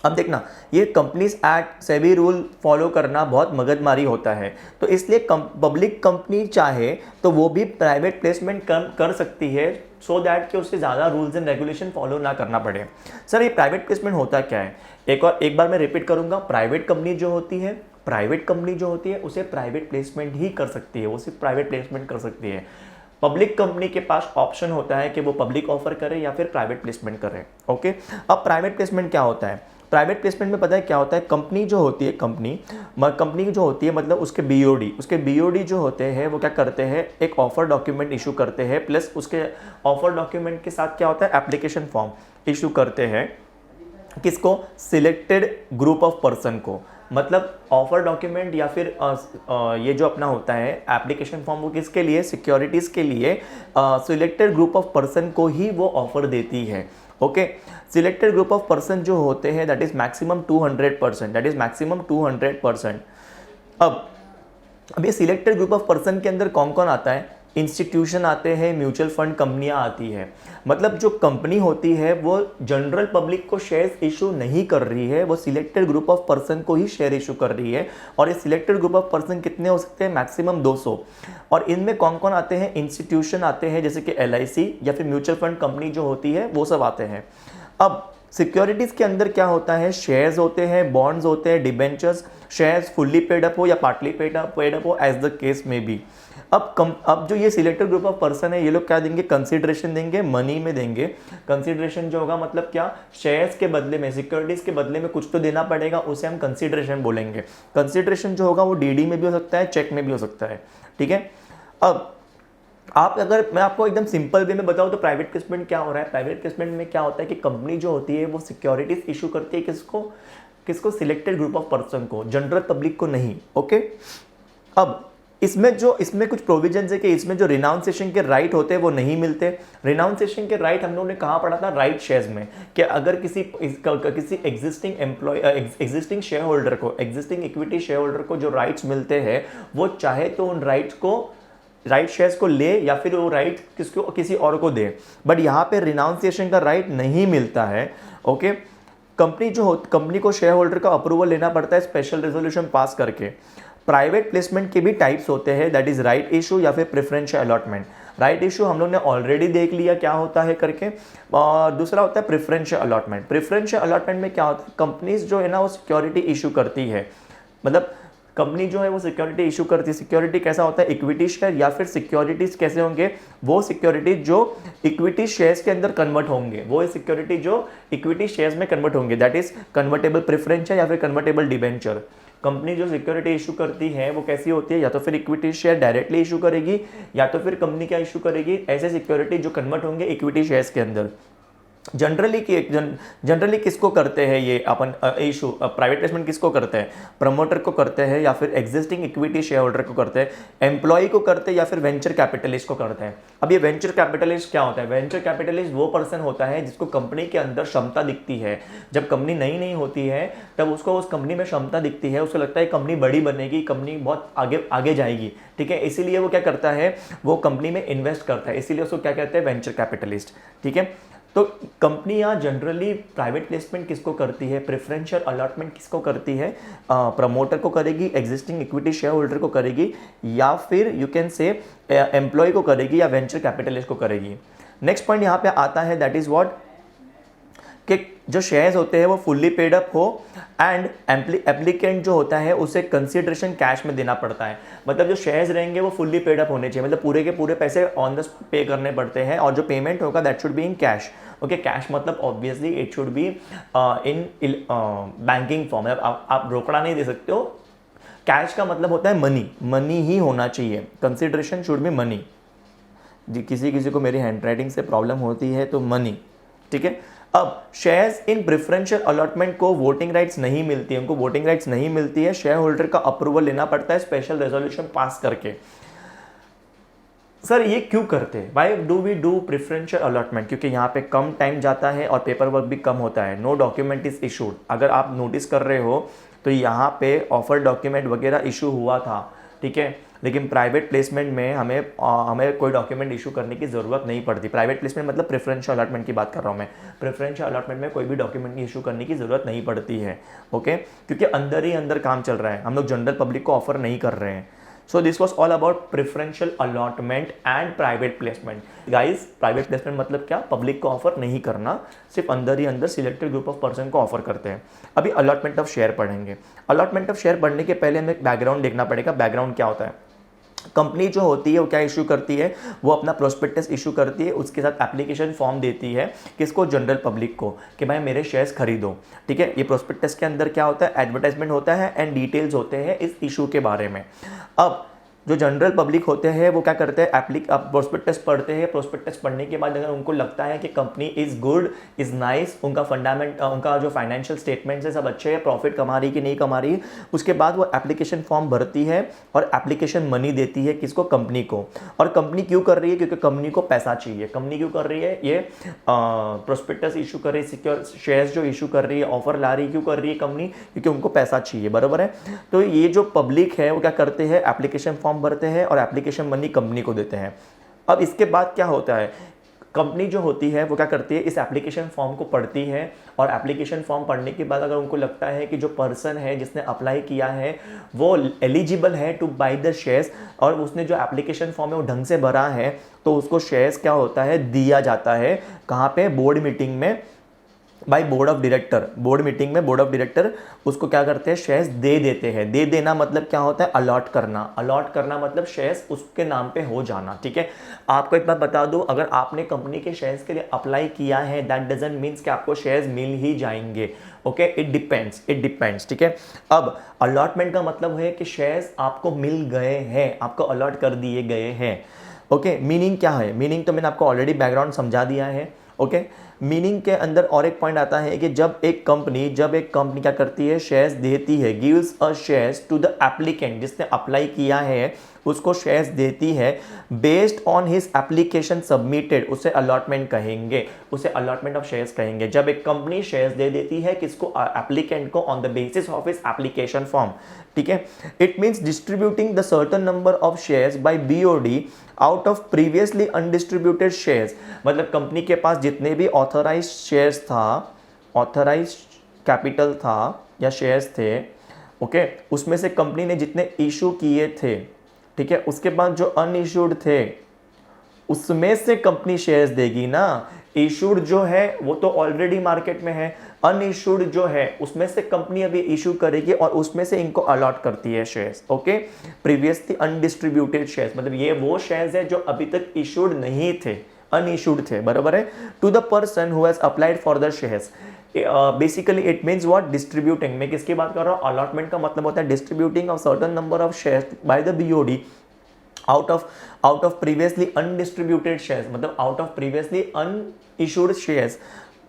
अब देखना, ये companies act, SEBI rule follow करना बहुत मगजमारी होता है, तो इसलिए पब्लिक कंपनी चाहे तो वो भी प्राइवेट प्लेसमेंट कर सकती है, सो दैट कि उससे ज़्यादा रूल्स एंड रेगुलेशन फॉलो ना करना पड़े। सर ये प्राइवेट प्लेसमेंट होता क्या है, एक बार मैं रिपीट करूंगा। प्राइवेट कंपनी जो होती है उसे प्राइवेट प्लेसमेंट ही कर सकती है, वो सिर्फ प्राइवेट प्लेसमेंट कर सकती है। पब्लिक कंपनी के पास ऑप्शन होता है कि वो पब्लिक ऑफर करे या फिर प्राइवेट प्लेसमेंट करे। ओके, अब प्राइवेट प्लेसमेंट क्या होता है? प्राइवेट प्लेसमेंट में पता है क्या होता है? कंपनी जो होती है, कंपनी जो होती है मतलब उसके बीओडी जो होते हैं वो क्या करते हैं, एक ऑफर डॉक्यूमेंट इशू करते हैं, प्लस उसके ऑफर डॉक्यूमेंट के साथ क्या होता है, एप्लीकेशन फॉर्म इशू करते हैं। किसको? सिलेक्टेड ग्रुप ऑफ पर्सन को। मतलब ऑफर डॉक्यूमेंट या फिर ये जो अपना होता है एप्लीकेशन फॉर्म, वो किसके लिए? सिक्योरिटीज़ के लिए। सिलेक्टेड ग्रुप ऑफ पर्सन को ही वो ऑफर देती है। Okay, selected group of person जो होते हैं दैट इज मैक्सिमम 200%। अब ये सिलेक्टेड ग्रुप ऑफ पर्सन के अंदर कौन कौन आता है? इंस्टीट्यूशन आते हैं, म्यूचुअल फंड कंपनियां आती है। मतलब जो कंपनी होती है वो जनरल पब्लिक को शेयर्स इशू नहीं कर रही है, वो सिलेक्टेड ग्रुप ऑफ पर्सन को ही शेयर इशू कर रही है। और ये सिलेक्टेड ग्रुप ऑफ पर्सन कितने हो सकते हैं? मैक्सिमम 200। और इनमें कौन कौन आते हैं? इंस्टीट्यूशन आते हैं, जैसे कि LIC या फिर म्यूचुअल फंड कंपनी जो होती है वो सब आते हैं। अब सिक्योरिटीज़ के अंदर क्या होता है? शेयर्स होते हैं, बॉन्ड्स होते हैं, debentures, shares fully paid up हो या पार्टली पेड अप हो, एज द केस में बी। अब जो ये सिलेक्टेड ग्रुप ऑफ पर्सन है, ये लोग क्या देंगे? कंसीडरेशन देंगे, मनी में देंगे। कंसीडरेशन जो होगा मतलब क्या? शेयर्स के बदले में, सिक्योरिटीज़ के बदले में कुछ तो देना पड़ेगा, उसे हम कंसीडरेशन बोलेंगे। कंसीडरेशन जो होगा वो DD में भी हो सकता है, चेक में भी हो सकता है। ठीक है, अब अगर मैं आपको एकदम सिंपल वे में बताऊं तो प्राइवेट प्लेसमेंट क्या हो रहा है? प्राइवेट प्लेसमेंट में क्या होता है कि कंपनी जो होती है वो सिक्योरिटीज इशू करती है, किसको? सिलेक्टेड ग्रुप ऑफ पर्सन को, जनरल पब्लिक को नहीं। ओके, अब इसमें कुछ प्रोविजंस है कि इसमें जो रिनाउंसिएशन के राइट होते हैं वो नहीं मिलते। रिनाउंसिएशन के राइट हम लोगों ने कहाँ पढ़ा था? राइट शेयर्स में, कि अगर किसी एग्जिस्टिंग शेयर होल्डर को, एग्जिस्टिंग इक्विटी शेयर होल्डर को जो राइट्स मिलते हैं, वो चाहे तो उन राइट शेयर्स को ले या फिर वो राइट किसी और को दे, बट यहाँ पे रिनाउंसिएशन का राइट नहीं मिलता है। ओके, कंपनी को शेयर होल्डर का अप्रूवल लेना पड़ता है स्पेशल रेजोल्यूशन पास करके। प्राइवेट प्लेसमेंट के भी टाइप्स होते हैं, दैट इज राइट इशू या फिर प्रेफरेंशियल अलॉटमेंट। राइट इशू हम लोग ने ऑलरेडी देख लिया क्या होता है करके, और दूसरा होता है प्रेफरेंशियल अलॉटमेंट। प्रेफरेंशियल अलॉटमेंट में क्या होता है? कंपनीज जो है ना वो सिक्योरिटी इशू करती है, मतलब कंपनी जो है वो सिक्योरिटी इशू करती है। सिक्योरिटी कैसा होता है? इक्विटी शेयर, या फिर सिक्योरिटीज कैसे होंगे? वो सिक्योरिटी जो इक्विटी शेयर्स के अंदर कन्वर्ट होंगे, वो सिक्योरिटी जो इक्विटी शेयर्स में कन्वर्ट होंगे, दैट इज कन्वर्टेबल प्रेफरेंस या फिर कन्वर्टेबल डिबेंचर। कंपनी जो सिक्योरिटी इशू करती है वो कैसी होती है? या तो फिर इक्विटी शेयर डायरेक्टली इशू करेगी, या तो फिर कंपनी क्या इशू करेगी? ऐसे सिक्योरिटी जो कन्वर्ट होंगे इक्विटी शेयर्स के अंदर। जनरली किसको करते हैं ये अपन इशू? प्राइवेट प्लेसमेंट किसको करते हैं? प्रमोटर को करते हैं, या फिर एग्जिस्टिंग इक्विटी शेयर होल्डर को करते हैं, एम्प्लॉय को करते हैं, या फिर वेंचर कैपिटलिस्ट को करते हैं। अब ये वेंचर कैपिटलिस्ट क्या होता है? वेंचर कैपिटलिस्ट वो पर्सन होता है जिसको कंपनी के अंदर क्षमता दिखती है। जब कंपनी नई होती है तब उसको उस कंपनी में क्षमता दिखती है, उसको लगता है कंपनी बड़ी बनेगी, कंपनी बहुत आगे जाएगी। ठीक है, इसीलिए वो क्या करता है? वो कंपनी में इन्वेस्ट करता है, इसीलिए उसको क्या कहते हैं? Venture capitalist. ठीक है, तो कंपनियां जनरली प्राइवेट प्लेसमेंट किसको करती है? प्रेफरेंशियल अलॉटमेंट किसको करती है? प्रमोटर को करेगी, एग्जिस्टिंग इक्विटी शेयर होल्डर को करेगी, या फिर यू कैन से एम्प्लॉय को करेगी, या वेंचर कैपिटलिस्ट को करेगी। नेक्स्ट पॉइंट यहाँ पे आता है, दैट इज व्हाट, कि जो शेयर्स होते हैं वो फुल्ली पेड अप हो, एंड एप्लीकेंट जो होता है उसे कंसीडरेशन कैश में देना पड़ता है। मतलब जो शेयर्स रहेंगे वो फुल्ली पेड अप होने चाहिए, मतलब पूरे के पूरे पैसे ऑन द पे करने पड़ते हैं, और जो पेमेंट होगा that should be in cash. Okay, cash मतलब obviously it should be in banking form. आप रोकड़ा नहीं दे सकते हो। कैश का मतलब होता है मनी ही होना चाहिए। Consideration should be money. किसी को मेरी हैंड राइटिंग से प्रॉब्लम होती है तो मनी। ठीक है, अब शेयर्स इन प्रेफरेंशियल अलॉटमेंट को वोटिंग राइट्स नहीं मिलती है, उनको वोटिंग राइट्स नहीं मिलती है, शेयर होल्डर का अप्रूवल लेना पड़ता है स्पेशल रेजोल्यूशन पास करके। सर ये क्यों करते हैं? Why do we do preferential allotment? क्योंकि यहाँ पे कम टाइम जाता है और पेपर वर्क भी कम होता है। No document is issued. अगर आप नोटिस कर रहे हो तो यहाँ पे ऑफर डॉक्यूमेंट वगैरह इशू हुआ था, ठीक है, लेकिन प्राइवेट प्लेसमेंट में हमें कोई डॉक्यूमेंट इशू करने की ज़रूरत नहीं पड़ती। प्राइवेट प्लेसमेंट मतलब प्रेफरेंशियल अलॉटमेंट की बात कर रहा हूँ मैं। प्रेफरेंशियल अलॉटमेंट में कोई भी डॉक्यूमेंट की इशू करने की ज़रूरत नहीं पड़ती है। ओके, क्योंकि अंदर ही अंदर काम चल रहा है, हम लोग जनरल पब्लिक को ऑफर नहीं कर रहे हैं। सो this was all about preferential allotment and private placement. Guys, private placement मतलब क्या? पब्लिक को ऑफर नहीं करना, सिर्फ अंदर ही अंदर सिलेक्टेड ग्रुप ऑफ पर्सन को ऑफर करते हैं। अभी अलॉटमेंट ऑफ शेयर पढ़ेंगे। अलॉटमेंट ऑफ शेयर पढ़ने के पहले हमें बैकग्राउंड देखना पड़ेगा। बैकग्राउंड क्या होता है? कंपनी जो होती है वो क्या इशू करती है, वो अपना प्रोस्पेक्टस इशू करती है, उसके साथ एप्लीकेशन फॉर्म देती है किसको, जनरल पब्लिक को, कि भाई मेरे शेयर्स खरीदो। ठीक है, ये प्रोस्पेक्टस के अंदर क्या होता है, एडवर्टाइजमेंट होता है एंड डिटेल्स होते हैं इस इशू के बारे में। अब जो जनरल पब्लिक होते हैं वो क्या करते हैं, प्रोस्पेक्टस पढ़ते हैं, प्रोस्पेक्टस पढ़ने के बाद अगर उनको लगता है कि company is good, is nice, उनका फंडामेंट, उनका जो फाइनेंशियल स्टेटमेंट्स है सब अच्छे हैं, प्रॉफिट कमा रही कि नहीं कमा रही, उसके बाद वो एप्लीकेशन फॉर्म भरती है और एप्लीकेशन मनी देती है किसको, कंपनी को। और कंपनी क्यों कर रही है, क्योंकि कंपनी को पैसा चाहिए। कंपनी क्यों कर रही है, ये प्रोस्पेक्टस इशू कर रही है, सिक्योर शेयर्स जो इशू कर रही है, ऑफर ला रही है, क्यों कर रही है कंपनी, क्योंकि उनको पैसा चाहिए, बराबर है। तो ये जो पब्लिक है वो क्या करते हैं, एप्लीकेशन फॉर्म भरते हैं और एप्लीकेशन मनी कंपनी को देते हैं। अब इसके बाद क्या होता है, कंपनी जो होती है वो क्या करती है, इस एप्लीकेशन फॉर्म को पढ़ती है और एप्लीकेशन फॉर्म पढ़ने के बाद अगर उनको लगता है कि जो पर्सन है जिसने अप्लाई किया है वो एलिजिबल है टू बाय द शेयर्स और उसने जो एप्लीकेशन फॉर्म है वो ढंग से भरा है, तो उसको शेयर्स क्या होता है, दिया जाता है। कहाँ पे, बोर्ड मीटिंग में, by board of director, board meeting में बोर्ड ऑफ डायरेक्टर उसको क्या करते हैं, शेयर्स दे देते हैं। दे देना मतलब क्या होता है, अलॉट करना। अलॉट करना मतलब शेयर्स उसके नाम पे हो जाना। ठीक है, आपको एक बात बता दूं, अगर आपने कंपनी के शेयर्स के लिए अप्लाई किया है दैट डजंट मीन्स कि आपको शेयर्स मिल ही जाएंगे। Okay, it depends. ठीक है, अब अलॉटमेंट का मतलब है कि शेयर्स आपको मिल गए हैं, आपको अलॉट कर दिए गए हैं। ओके, मीनिंग क्या है, मीनिंग तो मैंने आपको ऑलरेडी बैकग्राउंड समझा दिया है। ओके, मीनिंग के अंदर और एक पॉइंट आता है कि जब एक कंपनी क्या करती है, शेयर्स देती है, gives a shares to the applicant, जिसने अप्लाई किया है उसको शेयर्स देती है, based on his application submitted, उसे अलॉटमेंट कहेंगे, उसे अलॉटमेंट ऑफ शेयर्स कहेंगे। जब एक कंपनी शेयर्स दे देती है किसको, एप्लीकेंट को, on the basis of his application form. ठीक है, it means distributing the certain number of shares by BOD out of previously undistributed shares. मतलब कंपनी के पास जितने भी ऑथराइज शेयर्स था, ऑथराइज कैपिटल था या शेयर्स थे, ओके, उसमें से कंपनी ने जितने इशू किए थे, ठीक है, उसके बाद जो अनइशूड थे उसमें से कंपनी शेयर्स देगी ना। इशूड जो है वो तो ऑलरेडी मार्केट में है, अनइशूड जो है उसमें से कंपनी अभी इशू करेगी और उसमें से इनको अलॉट करती है shares. Okay, previously undistributed shares मतलब ये वो शेयर्स है जो अभी तक इशूड नहीं थे, अनइशूड थे, बराबर है। To the person who has applied for the shares, basically it means what, distributing. मैं किसकी बात कर रहा हूँ, अलॉटमेंट का मतलब होता है distributing of certain number of shares by the BOD out of previously undistributed shares, मतलब out of previously unissued shares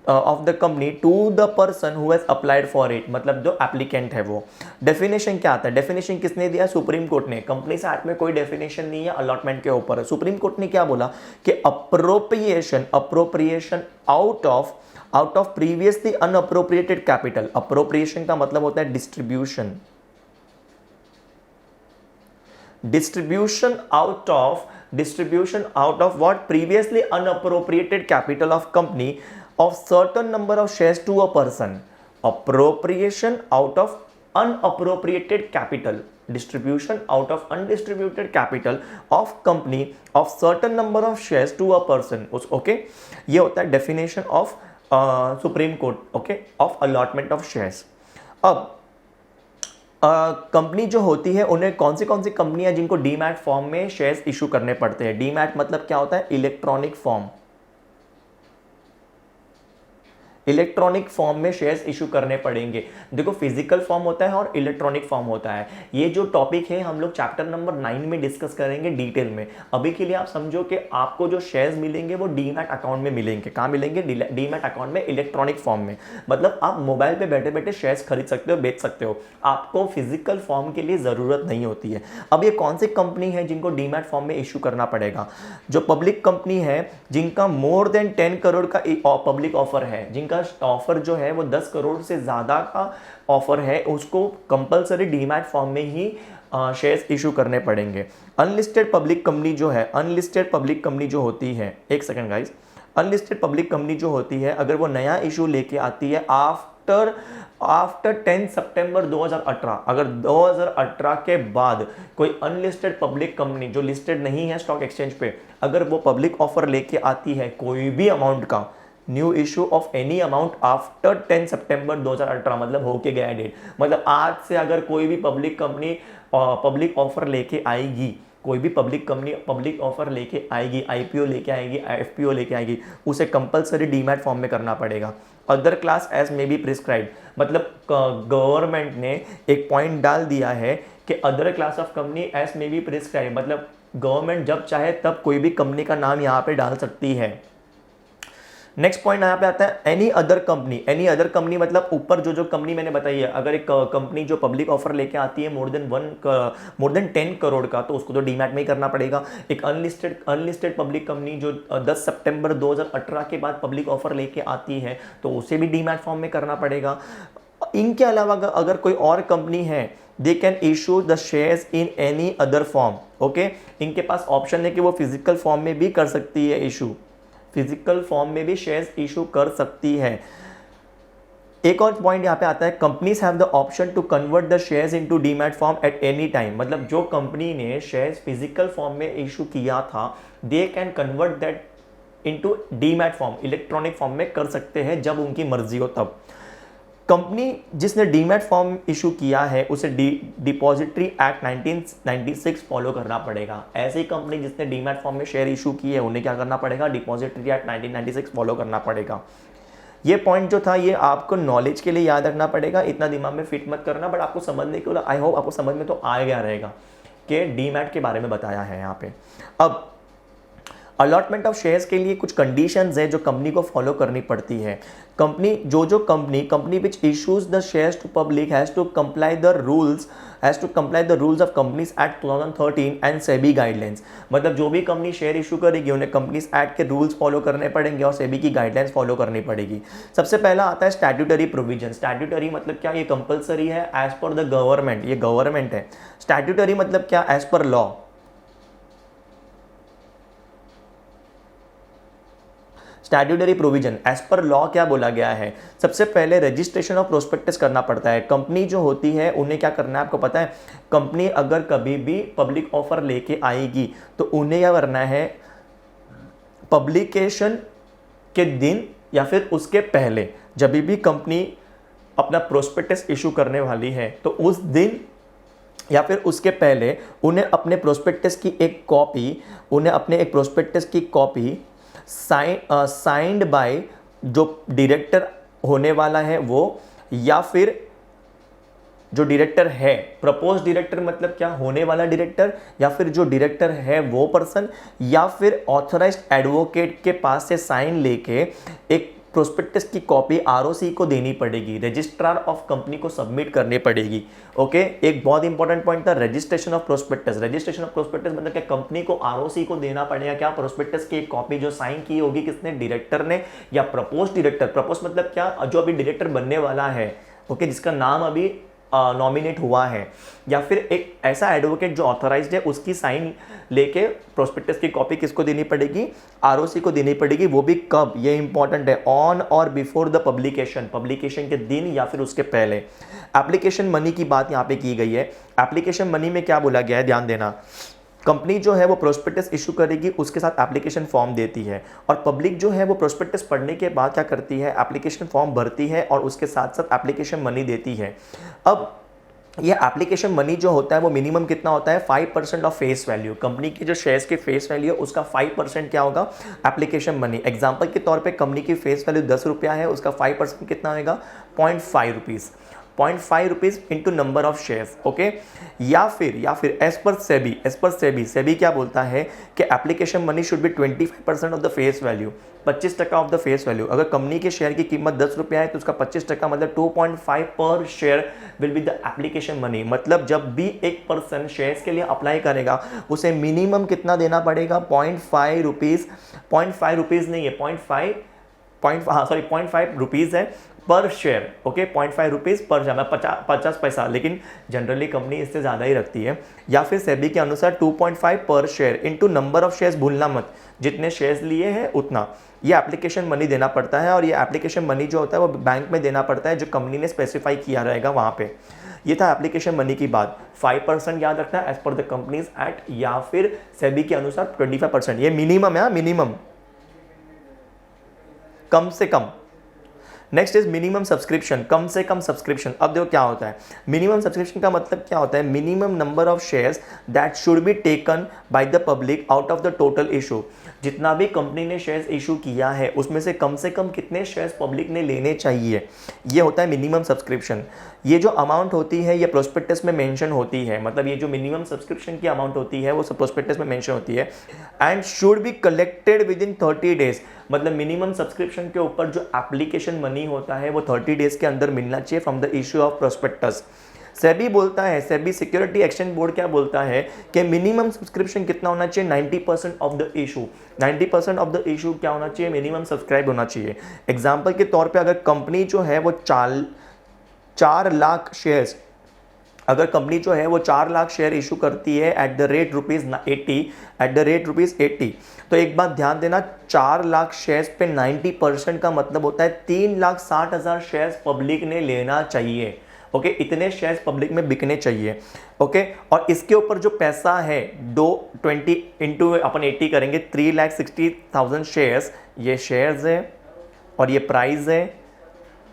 of the company to the person who has applied for it, मतलब जो applicant है वो। Definition क्या आता है, definition किसने दिया, सुप्रीम कोर्ट ने। कंपनीज एक्ट में कोई डेफिनेशन नहीं है अलॉटमेंट के ऊपर। सुप्रीम कोर्ट ने क्या बोला कि appropriation out of previously unappropriated capital. Appropriation का मतलब होता है distribution out of what, previously unappropriated capital of company of certain number of shares to a person. Appropriation out of unappropriated capital, distribution out of undistributed capital of company of certain number of shares to a person. Okay, ये होता है definition of Supreme Court, okay, of allotment of shares. अब company जो होती है उन्हें कौन सी कंपनियां जिनको डीमैट फॉर्म में शेयर्स इशू करने पड़ते हैं। डीमैट मतलब क्या होता है, इलेक्ट्रॉनिक फॉर्म, इलेक्ट्रॉनिक फॉर्म में शेयर्स इशू करने पड़ेंगे। देखो, फिजिकल फॉर्म होता है और इलेक्ट्रॉनिक फॉर्म होता है। ये जो टॉपिक है हम लोग चैप्टर नंबर 9 में डिस्कस करेंगे डिटेल में। अभी के लिए आप समझो कि आपको जो शेयर्स मिलेंगे वो डीमैट अकाउंट में मिलेंगे। कहाँ मिलेंगे, डीमैट अकाउंट में, इलेक्ट्रॉनिक फॉर्म में। मतलब आप मोबाइल पे बैठे बैठे शेयर्स खरीद सकते हो, बेच सकते हो, आपको फिजिकल फॉर्म के लिए जरूरत नहीं होती है। अब ये कौन सी कंपनी है जिनको डीमैट फॉर्म में इशू करना पड़ेगा, जो पब्लिक कंपनी है जिनका मोर देन 10 करोड़ का पब्लिक ऑफर है, जिनका ऑफर जो है वो 10 करोड़ से ज्यादा का ऑफर है, उसको कंपलसरी डीमैट फॉर्म में ही शेयर्स इशू करने पड़ेंगे। अनलिस्टेड पब्लिक कंपनी जो है, अनलिस्टेड पब्लिक कंपनी जो होती है, एक second guys, unlisted public company जो होती है अगर वो नया इशू लेके आती है आफ्टर 10 सितंबर 2018, अगर 2018 के बाद कोई अनलिस्टेड पब्लिक कंपनी जो लिस्टेड नहीं है स्टॉक एक्सचेंज पे, अगर वो पब्लिक ऑफर लेके आती है कोई भी अमाउंट का, new issue of any amount after 10 सितंबर 2018, मतलब होके गया डेट, मतलब आज से अगर कोई भी पब्लिक कंपनी पब्लिक ऑफर लेके आएगी कोई भी पब्लिक कंपनी पब्लिक ऑफर लेके आएगी, आईपीओ लेके आएगी, एफपीओ लेके आएगी, उसे कंपलसरी डीमैट फॉर्म में करना पड़ेगा। Other class as may be prescribe, मतलब गवर्नमेंट ने एक पॉइंट डाल दिया है कि other class of company as may be prescribe, मतलब गवर्नमेंट जब चाहे तब कोई भी कंपनी का नाम यहाँ पे डाल सकती है। नेक्स्ट पॉइंट यहाँ पे आता है any other company. Any other company मतलब ऊपर जो जो कंपनी मैंने बताई है, अगर एक कंपनी जो पब्लिक ऑफर लेके आती है मोर देन 10 करोड़ का, तो उसको तो डीमैट में ही करना पड़ेगा। एक अनलिस्टेड पब्लिक कंपनी जो 10 सितंबर 2018 के बाद पब्लिक ऑफर लेके आती है, तो उसे भी डीमैट फॉर्म में करना पड़ेगा। इनके अलावा अगर कोई और कंपनी है, they can issue the shares in any other form. Okay, इनके पास ऑप्शन है कि वो फिजिकल फॉर्म में भी कर सकती है इशू, फिजिकल फॉर्म में भी शेयर्स इशू कर सकती है। एक और पॉइंट यहाँ पे आता है, companies have the option to convert the shares into demat form at any time. मतलब जो कंपनी ने शेयर्स फिजिकल फॉर्म में इशू किया था, they can convert that into demat form, electronic form में कर सकते हैं जब उनकी मर्जी हो तब। कंपनी जिसने डीमैट फॉर्म इशू किया है उसे डिपॉजिटरी एक्ट 1996 फॉलो करना पड़ेगा। ऐसी कंपनी जिसने डीमैट फॉर्म में शेयर इशू किए है उन्हें क्या करना पड़ेगा, डिपॉजिटरी एक्ट 1996 फॉलो करना पड़ेगा। ये पॉइंट जो था ये आपको नॉलेज के लिए याद रखना पड़ेगा, इतना दिमाग में फिट मत करना, बट आपको समझने के लिए आई होप आपको समझ में तो आ गया रहेगा कि डीमैट के बारे में बताया है यहाँ पे। अब अलॉटमेंट ऑफ शेयर्स के लिए कुछ कंडीशंस है जो कंपनी को फॉलो करनी पड़ती है। Company which issues the shares to public has to comply the rules of companies act 2013 and SEBI guidelines. मतलब जो भी कंपनी शेयर इशू करेगी उन्हें कंपनीज एक्ट के रूल्स फॉलो करने पड़ेंगे और सेबी की गाइडलाइंस फॉलो करनी पड़ेगी। सबसे पहला आता है स्टैट्यूटरी प्रोविजन। स्टैट्यूटरी मतलब क्या, ये कंपलसरी है एज पर द गवर्नमेंट, ये गवर्नमेंट है। स्टैट्यूटरी मतलब क्या, as per law. Statutory provision as per law क्या बोला गया है, सबसे पहले रजिस्ट्रेशन ऑफ प्रोस्पेक्टस करना पड़ता है। कंपनी जो होती है उन्हें क्या करना है आपको पता है, कंपनी अगर कभी भी पब्लिक ऑफर लेके आएगी तो उन्हें क्या करना है, पब्लिकेशन के दिन या फिर उसके पहले जब भी कंपनी अपना प्रोस्पेक्टस इशू करने वाली है तो उस दिन या फिर उसके पहले उन्हें अपने प्रोस्पेक्टस की एक कॉपी साइंड बाय जो डायरेक्टर होने वाला है वो, या फिर जो डायरेक्टर है, प्रपोज डायरेक्टर मतलब क्या, होने वाला डायरेक्टर, या फिर जो डायरेक्टर है वो पर्सन, या फिर ऑथराइज्ड एडवोकेट के पास से साइन लेके एक प्रोस्पेक्टस की कॉपी आरओसी को देनी पड़ेगी, रजिस्ट्रार ऑफ कंपनी को सबमिट करनी पड़ेगी। ओके, एक बहुत इंपॉर्टेंट पॉइंट था registration of prospectus. Registration of prospectus मतलब क्या, कंपनी को आरओसी को देना पड़ेगा क्या, प्रोस्पेक्टस की एक कॉपी जो साइन की होगी किसने, डायरेक्टर ने या प्रपोज डायरेक्टर। प्रपोज मतलब क्या, जो अभी डायरेक्टर बनने वाला है, ओके, जिसका नाम अभी नॉमिनेट हुआ है, या फिर एक ऐसा एडवोकेट जो ऑथराइज्ड है उसकी साइन लेके प्रोस्पेक्टस की कॉपी किसको देनी पड़ेगी, आरओसी को देनी पड़ेगी। वो भी कब, ये इंपॉर्टेंट है, ऑन और बिफोर द पब्लिकेशन के दिन या फिर उसके पहले। एप्लीकेशन मनी की बात यहाँ पे की गई है। एप्लीकेशन मनी में क्या बोला गया है, ध्यान देना, कंपनी जो है वो प्रोस्पेक्टस इशू करेगी, उसके साथ एप्लीकेशन फॉर्म देती है, और पब्लिक जो है वो प्रोस्पेक्टस पढ़ने के बाद क्या करती है, एप्लीकेशन फॉर्म भरती है और उसके साथ साथ एप्लीकेशन मनी देती है। अब ये एप्लीकेशन मनी जो होता है वो मिनिमम कितना होता है, 5% ऑफ फेस वैल्यू। कंपनी की जो शेयर्स की फेस वैल्यू है उसका 5% क्या होगा, एप्लीकेशन मनी। एग्जांपल के तौर पे कंपनी की फेस वैल्यू 10 रुपया है, उसका 5% कितना होगा, 0.5 rupees. 0.5 rupees into number of shares. Okay, या फिर एज पर सेबी क्या बोलता है कि application money should B 25% of the face value, 25% of the face value. अगर कंपनी के शेयर की कीमत 10 रुपया है तो उसका 25% मतलब 2.5 पर share will be the application money. मतलब जब भी एक पर्सन शेयर्स के लिए अप्लाई करेगा उसे मिनिमम कितना देना पड़ेगा, 0.5 रुपीज़, 0.5 रुपीज़ नहीं है, 0.5 रुपीज़ है पर शेयर। ओके, 0.5 रुपीज़ पर शेयर, 50 पैसा, लेकिन जनरली कंपनी इससे ज़्यादा ही रखती है। या फिर सेबी के अनुसार 2.5 पर share into number of shares, भूलना मत, जितने शेयर्स लिए हैं उतना, ये एप्लीकेशन मनी देना पड़ता है। और ये एप्लीकेशन मनी जो होता है वो बैंक में देना पड़ता है जो कंपनी ने स्पेसिफाई किया रहेगा वहाँ पे। ये था एप्लीकेशन मनी की बात। 5% याद रखना है as per the companies act, या फिर सेबी के अनुसार 25%, ये मिनिमम है, मिनिमम, कम से कम। नेक्स्ट इज मिनिमम सब्सक्रिप्शन, कम से कम सब्सक्रिप्शन। अब देखो क्या होता है, मिनिमम सब्सक्रिप्शन का मतलब क्या होता है, minimum number of shares that should be taken by the public out of the total issue. जितना भी कंपनी ने शेयर्स इशू किया है उसमें से कम कितने शेयर्स पब्लिक ने लेने चाहिए, ये होता है मिनिमम सब्सक्रिप्शन। ये जो अमाउंट होती है ये प्रोस्पेक्टस में मेंशन होती है, मतलब ये जो मिनिमम सब्सक्रिप्शन की अमाउंट होती है वो सब प्रोस्पेक्टस में मेंशन होती है। And should be collected with in 30 days, मतलब मिनिमम सब्सक्रिप्शन के ऊपर जो एप्लीकेशन मनी होता है वो 30 डेज के अंदर मिलना चाहिए from the issue of prospectus. SEBI बोलता है, सेबी सिक्योरिटी एक्सचेंज बोर्ड क्या बोलता है कि मिनिमम सब्सक्रिप्शन कितना होना चाहिए, 90% of the issue. 90% of the issue क्या होना चाहिए, मिनिमम सब्सक्राइब होना चाहिए। एग्जाम्पल के तौर पे अगर कंपनी जो है वो 4 लाख शेयर्स, अगर कंपनी जो है वो 4 लाख शेयर इशू करती है एट द रेट ₹80, तो एक बात ध्यान देना, 4 लाख शेयर्स पे 90% का मतलब होता है 3,60,000 शेयर्स पब्लिक ने लेना चाहिए। ओके, इतने शेयर्स पब्लिक में बिकने चाहिए। ओके, और इसके ऊपर जो पैसा है 20 इंटू अपन 80 करेंगे, 3,60,000 शेयर्स, ये शेयर्स है और ये प्राइस है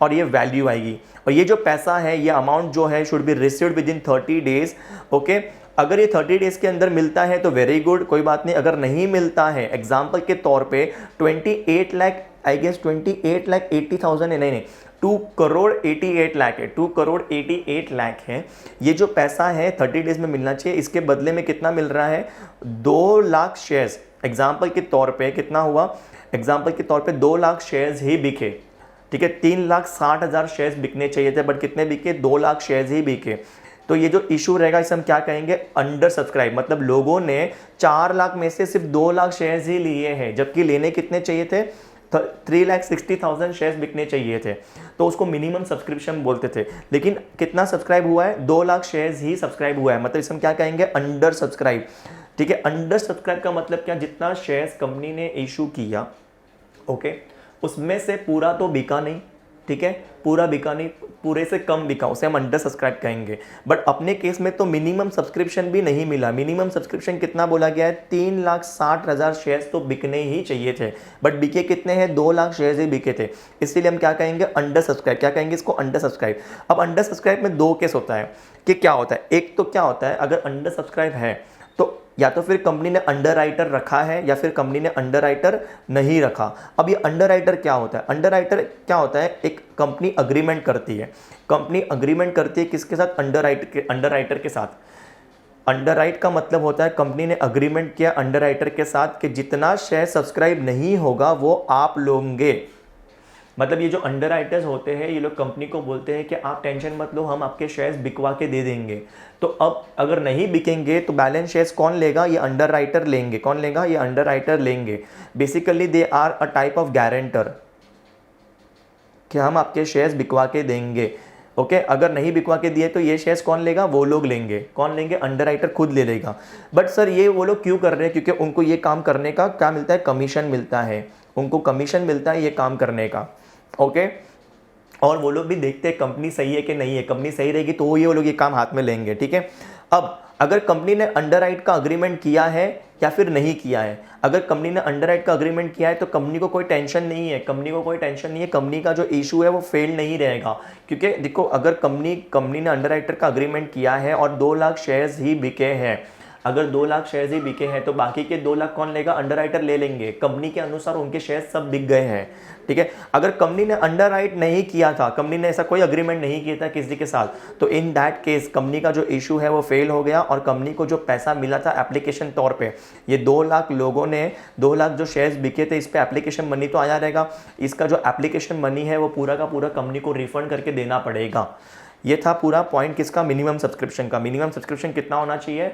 और ये वैल्यू आएगी। और ये जो पैसा है, ये अमाउंट जो है should be received with in 30 days. Okay, अगर ये 30 डेज के अंदर मिलता है तो वेरी गुड, कोई बात नहीं। अगर नहीं मिलता है, एग्जाम्पल के तौर पे 28 लाख, आई गेस 28,80,000 है, नहीं 2,88 लाख है, 2,88 है। ये जो पैसा है 30 डेज में मिलना चाहिए। इसके बदले में कितना मिल रहा है, 2 लाख शेयर्स। एग्जाम्पल के तौर पे कितना हुआ, एग्जाम्पल के तौर पे 2 लाख शेयर्स ही बिके। ठीक है, 3,60,000 शेयर्स बिकने चाहिए थे, बट कितने बिके, 2 लाख शेयर्स ही बिके। तो ये जो इशू रहेगा इसे हम क्या कहेंगे, अंडर सब्सक्राइब। मतलब लोगों ने 4 लाख में से सिर्फ 2 लाख शेयर्स ही लिए हैं, जबकि लेने कितने चाहिए थे, 3,60,000 शेयर्स बिकने चाहिए थे। तो उसको मिनिमम सब्सक्रिप्शन बोलते थे। लेकिन कितना सब्सक्राइब हुआ है, 2 लाख शेयर्स ही सब्सक्राइब हुआ है, मतलब इसे हम क्या कहेंगे, अंडर सब्सक्राइब। ठीक है, अंडर सब्सक्राइब का मतलब क्या, जितना शेयर्स कंपनी ने इशू किया, ओके, उसमें से पूरा तो बिका नहीं। ठीक है, पूरा बिका नहीं, पूरे से कम बिका, उसे हम अंडर सब्सक्राइब कहेंगे। बट अपने केस में तो मिनिमम सब्सक्रिप्शन भी नहीं मिला। मिनिमम सब्सक्रिप्शन कितना बोला गया है, 3,60,000 शेयर्स तो बिकने ही चाहिए थे, बट बिके कितने हैं, 2 लाख शेयर्स ही बिके थे। इसीलिए हम क्या कहेंगे, अंडर सब्सक्राइब। क्या कहेंगे इसको, अंडर सब्सक्राइब। अब अंडर सब्सक्राइब में 2 केस होता है कि क्या होता है, एक तो क्या होता है, अगर अंडर सब्सक्राइब है तो या तो फिर कंपनी ने अंडर राइटर रखा है या फिर कंपनी ने अंडर राइटर नहीं रखा। अब ये अंडर राइटर क्या होता है, अंडर राइटर क्या होता है, एक कंपनी अग्रीमेंट करती है। कंपनी अग्रीमेंट करती है किसके साथ, अंडर राइटर के साथ। अंडर राइट का मतलब होता है कंपनी ने अग्रीमेंट किया अंडर राइटर के साथ कि जितना शेयर सब्सक्राइब नहीं होगा वो आप लोगे। मतलब ये जो अंडर राइटर्स होते हैं, ये लोग कंपनी को बोलते हैं कि आप टेंशन मत लो, हम आपके शेयर्स बिकवा के दे देंगे। तो अब अगर नहीं बिकेंगे तो बैलेंस शेयर्स कौन लेगा, ये अंडर राइटर लेंगे। कौन लेगा, ये अंडर राइटर लेंगे। Basically they are a type of guarantor कि हम आपके शेयर्स बिकवा के देंगे। ओके, अगर नहीं बिकवा के दिए तो ये शेयर्स कौन लेगा, वो लोग लेंगे। कौन लेंगे, अंडर राइटर खुद ले लेगा। बट सर ये वो लोग क्यों कर रहे हैं, क्योंकि उनको ये काम करने का क्या मिलता है, कमीशन मिलता है। उनको कमीशन मिलता है ये काम करने का। ओके, और वो लोग भी देखते हैं कंपनी सही है कि नहीं है। कंपनी सही रहेगी तो ये वो लोग ये काम हाथ में लेंगे। ठीक है, अब अगर कंपनी ने अंडरराइट का अग्रीमेंट किया है या फिर नहीं किया है, अगर कंपनी ने अंडरराइट का अग्रीमेंट किया है तो कंपनी को कोई टेंशन नहीं है। कंपनी को कोई टेंशन नहीं है, कंपनी का जो इशू है वो फेल नहीं रहेगा। क्योंकि देखो, अगर कंपनी ने अंडरराइटर का अग्रीमेंट किया है और 2 लाख शेयर्स ही बिके हैं, अगर 2 लाख शेयर्स ही बिके हैं तो बाकी के 2 लाख कौन लेगा, अंडरराइटर ले लेंगे। कंपनी के अनुसार उनके शेयर्स सब बिक गए हैं। ठीक है, अगर कंपनी ने अंडरराइट नहीं किया था, कंपनी ने ऐसा कोई अग्रीमेंट नहीं किया था किसी के साथ, तो इन दैट केस कंपनी का जो इशू है वो फेल हो गया और कंपनी को जो पैसा मिला था एप्लीकेशन तौर पे, ये 2 लाख लोगों ने 2 लाख जो शेयर्स बिके थे इस पे एप्लीकेशन मनी तो आया रहेगा। इसका जो एप्लीकेशन मनी है वो पूरा का पूरा कंपनी को रिफंड करके देना पड़ेगा। ये था पूरा पॉइंट किसका, मिनिमम सब्सक्रिप्शन का। मिनिमम सब्सक्रिप्शन कितना होना चाहिए,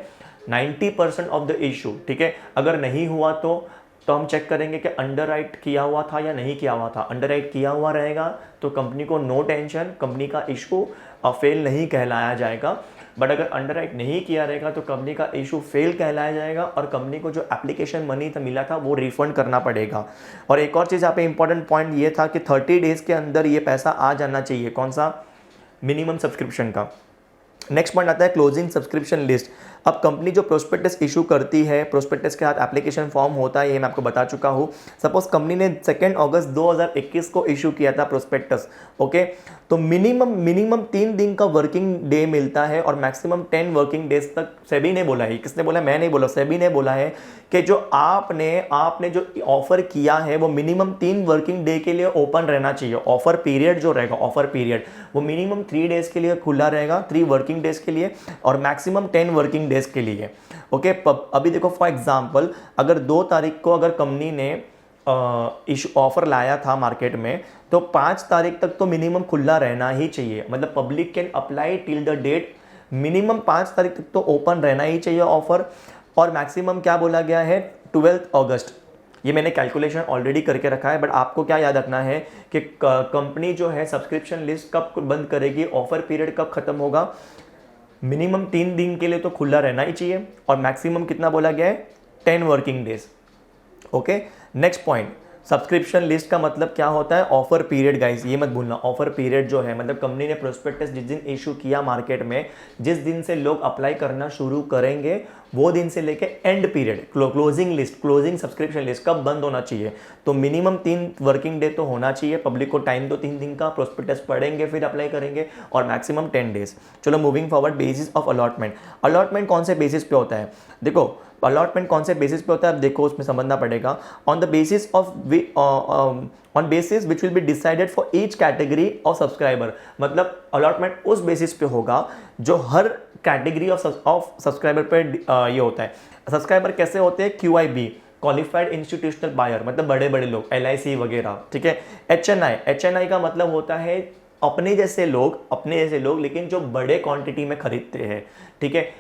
90% ऑफ द इशू। ठीक है, अगर नहीं हुआ तो हम चेक करेंगे कि अंडरराइट किया हुआ था या नहीं किया हुआ था। अंडरराइट किया हुआ रहेगा तो कंपनी को नो टेंशन, कंपनी का इशू फेल नहीं कहलाया जाएगा। बट अगर अंडरराइट नहीं किया रहेगा तो कंपनी का इशू फेल कहलाया जाएगा और कंपनी को जो एप्लीकेशन मनी था मिला था वो रिफंड करना पड़ेगा। और एक और चीज़ यहाँ पे इंपॉर्टेंट पॉइंट ये था कि 30 डेज़ के अंदर ये पैसा आ जाना चाहिए। कौन सा, मिनिमम सब्सक्रिप्शन का। नेक्स्ट पॉइंट आता है क्लोजिंग सब्सक्रिप्शन लिस्ट। अब कंपनी जो प्रोस्पेक्टस इशू करती है, प्रोस्पेक्टस के साथ एप्लीकेशन फॉर्म होता है, ये मैं आपको बता चुका हूँ। सपोज कंपनी ने 2 अगस्त 2021 को इशू किया था प्रोस्पेक्टस, ओके, तो मिनिमम 3 दिन का वर्किंग डे मिलता है और मैक्सिमम 10 वर्किंग डेज तक। सेबी ने बोला है, किसने बोला, मैं नहीं बोला, सेबी ने बोला है कि जो आपने जो ऑफर किया है वो मिनिमम 3 वर्किंग डे के लिए ओपन रहना चाहिए। ऑफर पीरियड जो रहेगा, ऑफर पीरियड वो मिनिमम 3 डेज के लिए खुला रहेगा, 3 वर्किंग डेज के लिए, और मैक्सिमम 10 वर्किंग डेज के लिए, ओके। अभी देखो फॉर एग्जांपल, अगर 2 तारीख को अगर कंपनी ने इशू ऑफर लाया था मार्केट में, तो 5 तारीख तक तो मिनिमम खुला रहना ही चाहिए। मतलब public can apply till the date, minimum 5 तारीख तक तो ओपन रहना ही चाहिए ऑफर। और मैक्सिमम क्या बोला गया है, 12 अगस्त। ये मैंने कैलकुलेशन ऑलरेडी करके रखा है, बट आपको क्या याद रखना है कि कंपनी जो है सब्सक्रिप्शन लिस्ट कब बंद करेगी, ऑफर पीरियड कब खत्म होगा। मिनिमम 3 दिन के लिए तो खुला रहना ही चाहिए, और मैक्सिमम कितना बोला गया है, 10 working days, okay. Next point, subscription list का मतलब क्या होता है, ऑफर पीरियड। गाइस ये मत भूलना, ऑफर पीरियड जो है मतलब कंपनी ने प्रोस्पेक्टस जिस दिन इशू किया मार्केट में, जिस दिन से लोग अप्लाई करना शुरू करेंगे, वो दिन से लेके and period, closing list, closing subscription list कब बंद होना चाहिए, तो मिनिमम 3 वर्किंग डे तो होना चाहिए। पब्लिक को टाइम तो 3 दिन का, प्रोस्पेक्टस पढ़ेंगे फिर अप्लाई करेंगे, और मैक्सिमम 10 डेज। चलो moving forward, basis of allotment. Allotment कौन से बेसिस पे होता है, देखो अलॉटमेंट कौन से बेसिस पे होता है, देखो उसमें समझना पड़ेगा। On the basis of on basis which will be decided for each category of subscriber. मतलब अलॉटमेंट उस बेसिस पे होगा जो हर कैटेगरी ऑफ सब्सक्राइबर पे ये होता है। सब्सक्राइबर कैसे होते हैं, QIB, क्वालिफाइड इंस्टीट्यूशनल बायर, मतलब बड़े बड़े लोग, LIC वगैरह, ठीक है। HNI का मतलब होता है अपने जैसे लोग लेकिन जो बड़े क्वांटिटी में खरीदते हैं, ठीक है।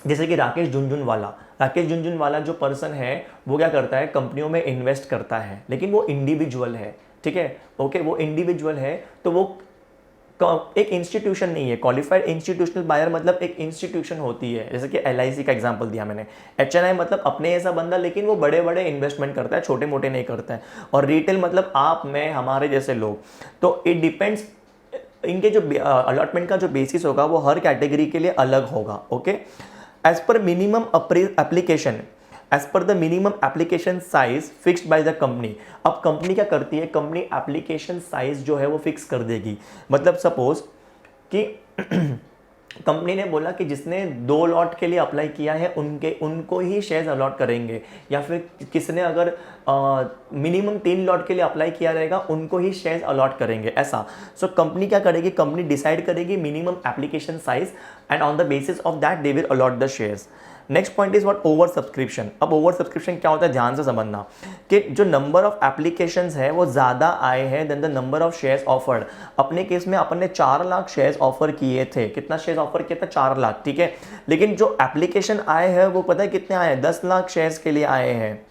जैसे कि राकेश झुनझुनवाला जो पर्सन है वो क्या करता है, कंपनियों में इन्वेस्ट करता है, लेकिन वो इंडिविजुअल है, ठीक है, ओके, वो इंडिविजुअल है, तो वो एक इंस्टीट्यूशन नहीं है। क्वालिफाइड इंस्टीट्यूशनल बायर मतलब एक इंस्टीट्यूशन होती है, जैसे कि LIC का एग्जांपल दिया मैंने। HNI मतलब अपने ऐसा बंदा, लेकिन वो बड़े बड़े इन्वेस्टमेंट करता है, छोटे मोटे नहीं करता है। और रिटेल मतलब आप, मैं, हमारे जैसे लोग। तो इट डिपेंड्स, इनके जो अलॉटमेंट का जो बेसिस होगा वो हर कैटेगरी के लिए अलग होगा, okay. As per minimum application size fixed by the company। अब कंपनी क्या करती है, कंपनी एप्लीकेशन साइज जो है वो फिक्स कर देगी। मतलब सपोज कि कंपनी ने बोला कि जिसने 2 लॉट के लिए अप्लाई किया है उनको ही शेयर्स अलॉट करेंगे, या फिर किसने अगर मिनिमम 3 लॉट के लिए अप्लाई किया रहेगा उनको ही शेयर्स अलॉट करेंगे, ऐसा। सो कंपनी क्या करेगी, कंपनी डिसाइड करेगी minimum application size, and on the basis of that they will allot the shares. Next point is what, over subscription. अब ओवर सब्सक्रिप्शन क्या होता है, ध्यान से समझना कि जो नंबर ऑफ एप्लीकेशंस है वो ज़्यादा आए हैं than the number of shares offered. अपने केस में अपन ने 4 लाख शेयर्स ऑफर किए थे, कितना शेयर्स ऑफर किया था, 4 लाख, ठीक है। लेकिन जो एप्लीकेशन आए हैं वो पता है कितने आए हैं, 10 लाख शेयर्स के लिए आए हैं,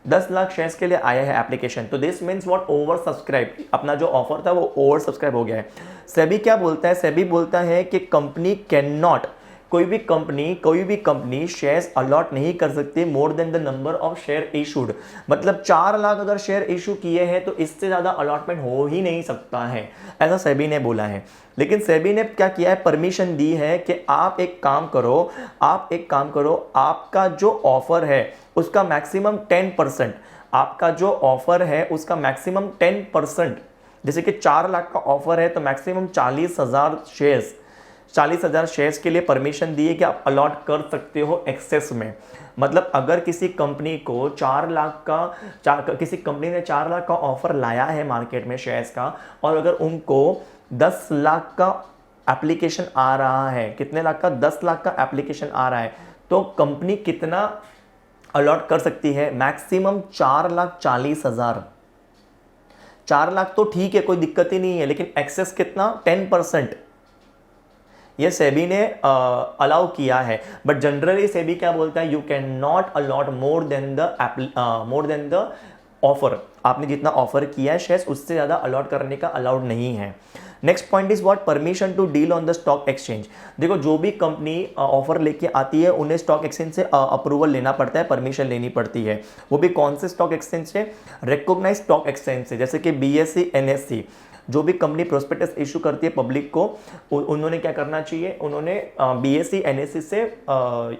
10 लाख शेयर्स के लिए आया है एप्लीकेशन। तो this means what, over subscribe, अपना जो ऑफर था वो ओवर सब्सक्राइब हो गया है। सेबी क्या बोलता है, सेबी बोलता है कि कंपनी कैन नॉट, कोई भी कंपनी शेयर्स अलॉट नहीं कर सकती more than the number of share issued. मतलब 4 लाख अगर शेयर इशू किए हैं तो इससे ज़्यादा अलॉटमेंट हो ही नहीं सकता है, ऐसा सेबी ने बोला है। लेकिन सेबी ने क्या किया है, परमिशन दी है कि आप एक काम करो, आपका जो ऑफर है उसका मैक्सिमम 10%, आपका जो ऑफर है उसका मैक्सिमम 10%, जैसे कि 4 लाख का ऑफर है तो मैक्सिमम 40,000 शेयर्स के लिए परमिशन दी है कि आप अलॉट कर सकते हो एक्सेस में। मतलब अगर किसी कंपनी को 4 लाख का किसी कंपनी ने 4 लाख का ऑफर लाया है मार्केट में शेयर्स का, और अगर उनको 10 लाख का एप्लीकेशन आ रहा है, कितने लाख का, 10 लाख का एप्लीकेशन आ रहा है, तो कंपनी कितना अलॉट कर सकती है, मैक्सिमम 4,40,000। 4 लाख तो ठीक है, कोई दिक्कत ही नहीं है, लेकिन एक्सेस कितना, 10%, ये सेबी ने अलाउ किया है। बट जनरली सेबी क्या बोलता है, you can not a lot more than the offer. आपने जितना ऑफर किया है शेयर्स उससे ज़्यादा अलॉट करने का अलाउड नहीं है। Next point is what, permission to deal on the stock exchange. देखो जो भी कंपनी ऑफर लेके आती है उन्हें स्टॉक एक्सचेंज से अप्रूवल लेना पड़ता है, परमिशन लेनी पड़ती है। वो भी कौन से स्टॉक एक्सचेंज से, रिकॉग्नाइज्ड स्टॉक एक्सचेंज से, जैसे कि BSE, NSE। जो भी कंपनी प्रोस्पेक्टस इशू करती है पब्लिक को, उन्होंने क्या करना चाहिए, उन्होंने BSE NSE से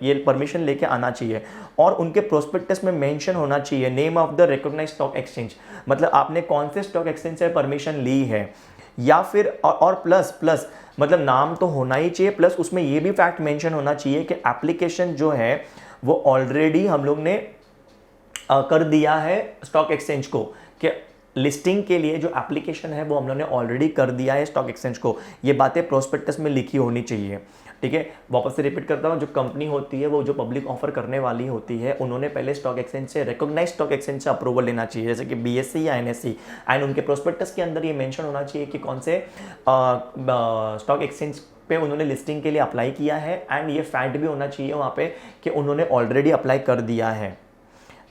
ये परमिशन लेके आना चाहिए और उनके प्रोस्पेक्टस में मेंशन होना चाहिए name of the recognised stock exchange, मतलब आपने कौन से स्टॉक एक्सचेंज से परमिशन ली है, या फिर और प्लस मतलब नाम तो होना ही चाहिए, प्लस उसमें ये भी फैक्ट मेंशन होना चाहिए कि एप्लीकेशन जो है वो ऑलरेडी हम लोग ने कर दिया है स्टॉक एक्सचेंज को, कि लिस्टिंग के लिए जो एप्लीकेशन है वो हम लोग ने ऑलरेडी कर दिया है स्टॉक एक्सचेंज को। ये बातें प्रोस्पेक्टस में लिखी होनी चाहिए, ठीक है। वापस से रिपीट करता हूँ, जो कंपनी होती है वो जो पब्लिक ऑफर करने वाली होती है, उन्होंने पहले स्टॉक एक्सचेंज से, रिकॉग्नाइज स्टॉक एक्सचेंज से अप्रूवल लेना चाहिए, जैसे कि BSE या NSE, एंड उनके प्रोस्पेक्टस के अंदर ये मेंशन होना चाहिए कि कौन से स्टॉक एक्सचेंज पे उन्होंने लिस्टिंग के लिए अप्लाई किया है, एंड ये फैक्ट भी होना चाहिए वहाँ पे कि उन्होंने ऑलरेडी अप्लाई कर दिया है,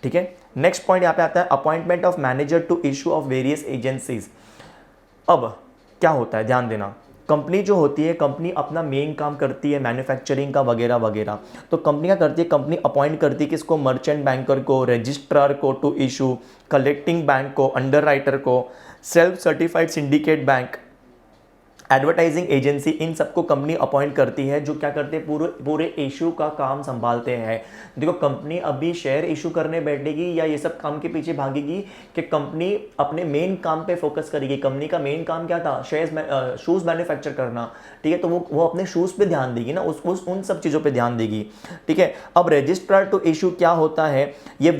ठीक है। नेक्स्ट पॉइंट यहाँ पे आता है appointment of manager to issue of various agencies. अब क्या होता है, ध्यान देना, कंपनी जो होती है, कंपनी अपना मेन काम करती है मैन्युफैक्चरिंग का वगैरह वगैरह, तो कंपनी क्या करती है, कंपनी अपॉइंट करती है किसको, मर्चेंट बैंकर को, रजिस्ट्रार को टू इशू, कलेक्टिंग बैंक को, अंडरराइटर को, self certified syndicate bank, advertising agency, इन सबको कंपनी अपॉइंट करती है, जो क्या करते हैं, पूरे इशू का काम संभालते हैं। देखो कंपनी अभी शेयर इशू करने बैठेगी या ये सब काम के पीछे भागेगी कि कंपनी अपने मेन काम पे फोकस करेगी। कंपनी का मेन काम क्या था, शूज़ मैन्युफैक्चर करना, ठीक है, तो वो अपने शूज़ पे ध्यान देगी ना, उन सब चीज़ों पे ध्यान देगी, ठीक है। अब रजिस्ट्रार टू इशू क्या होता है, ये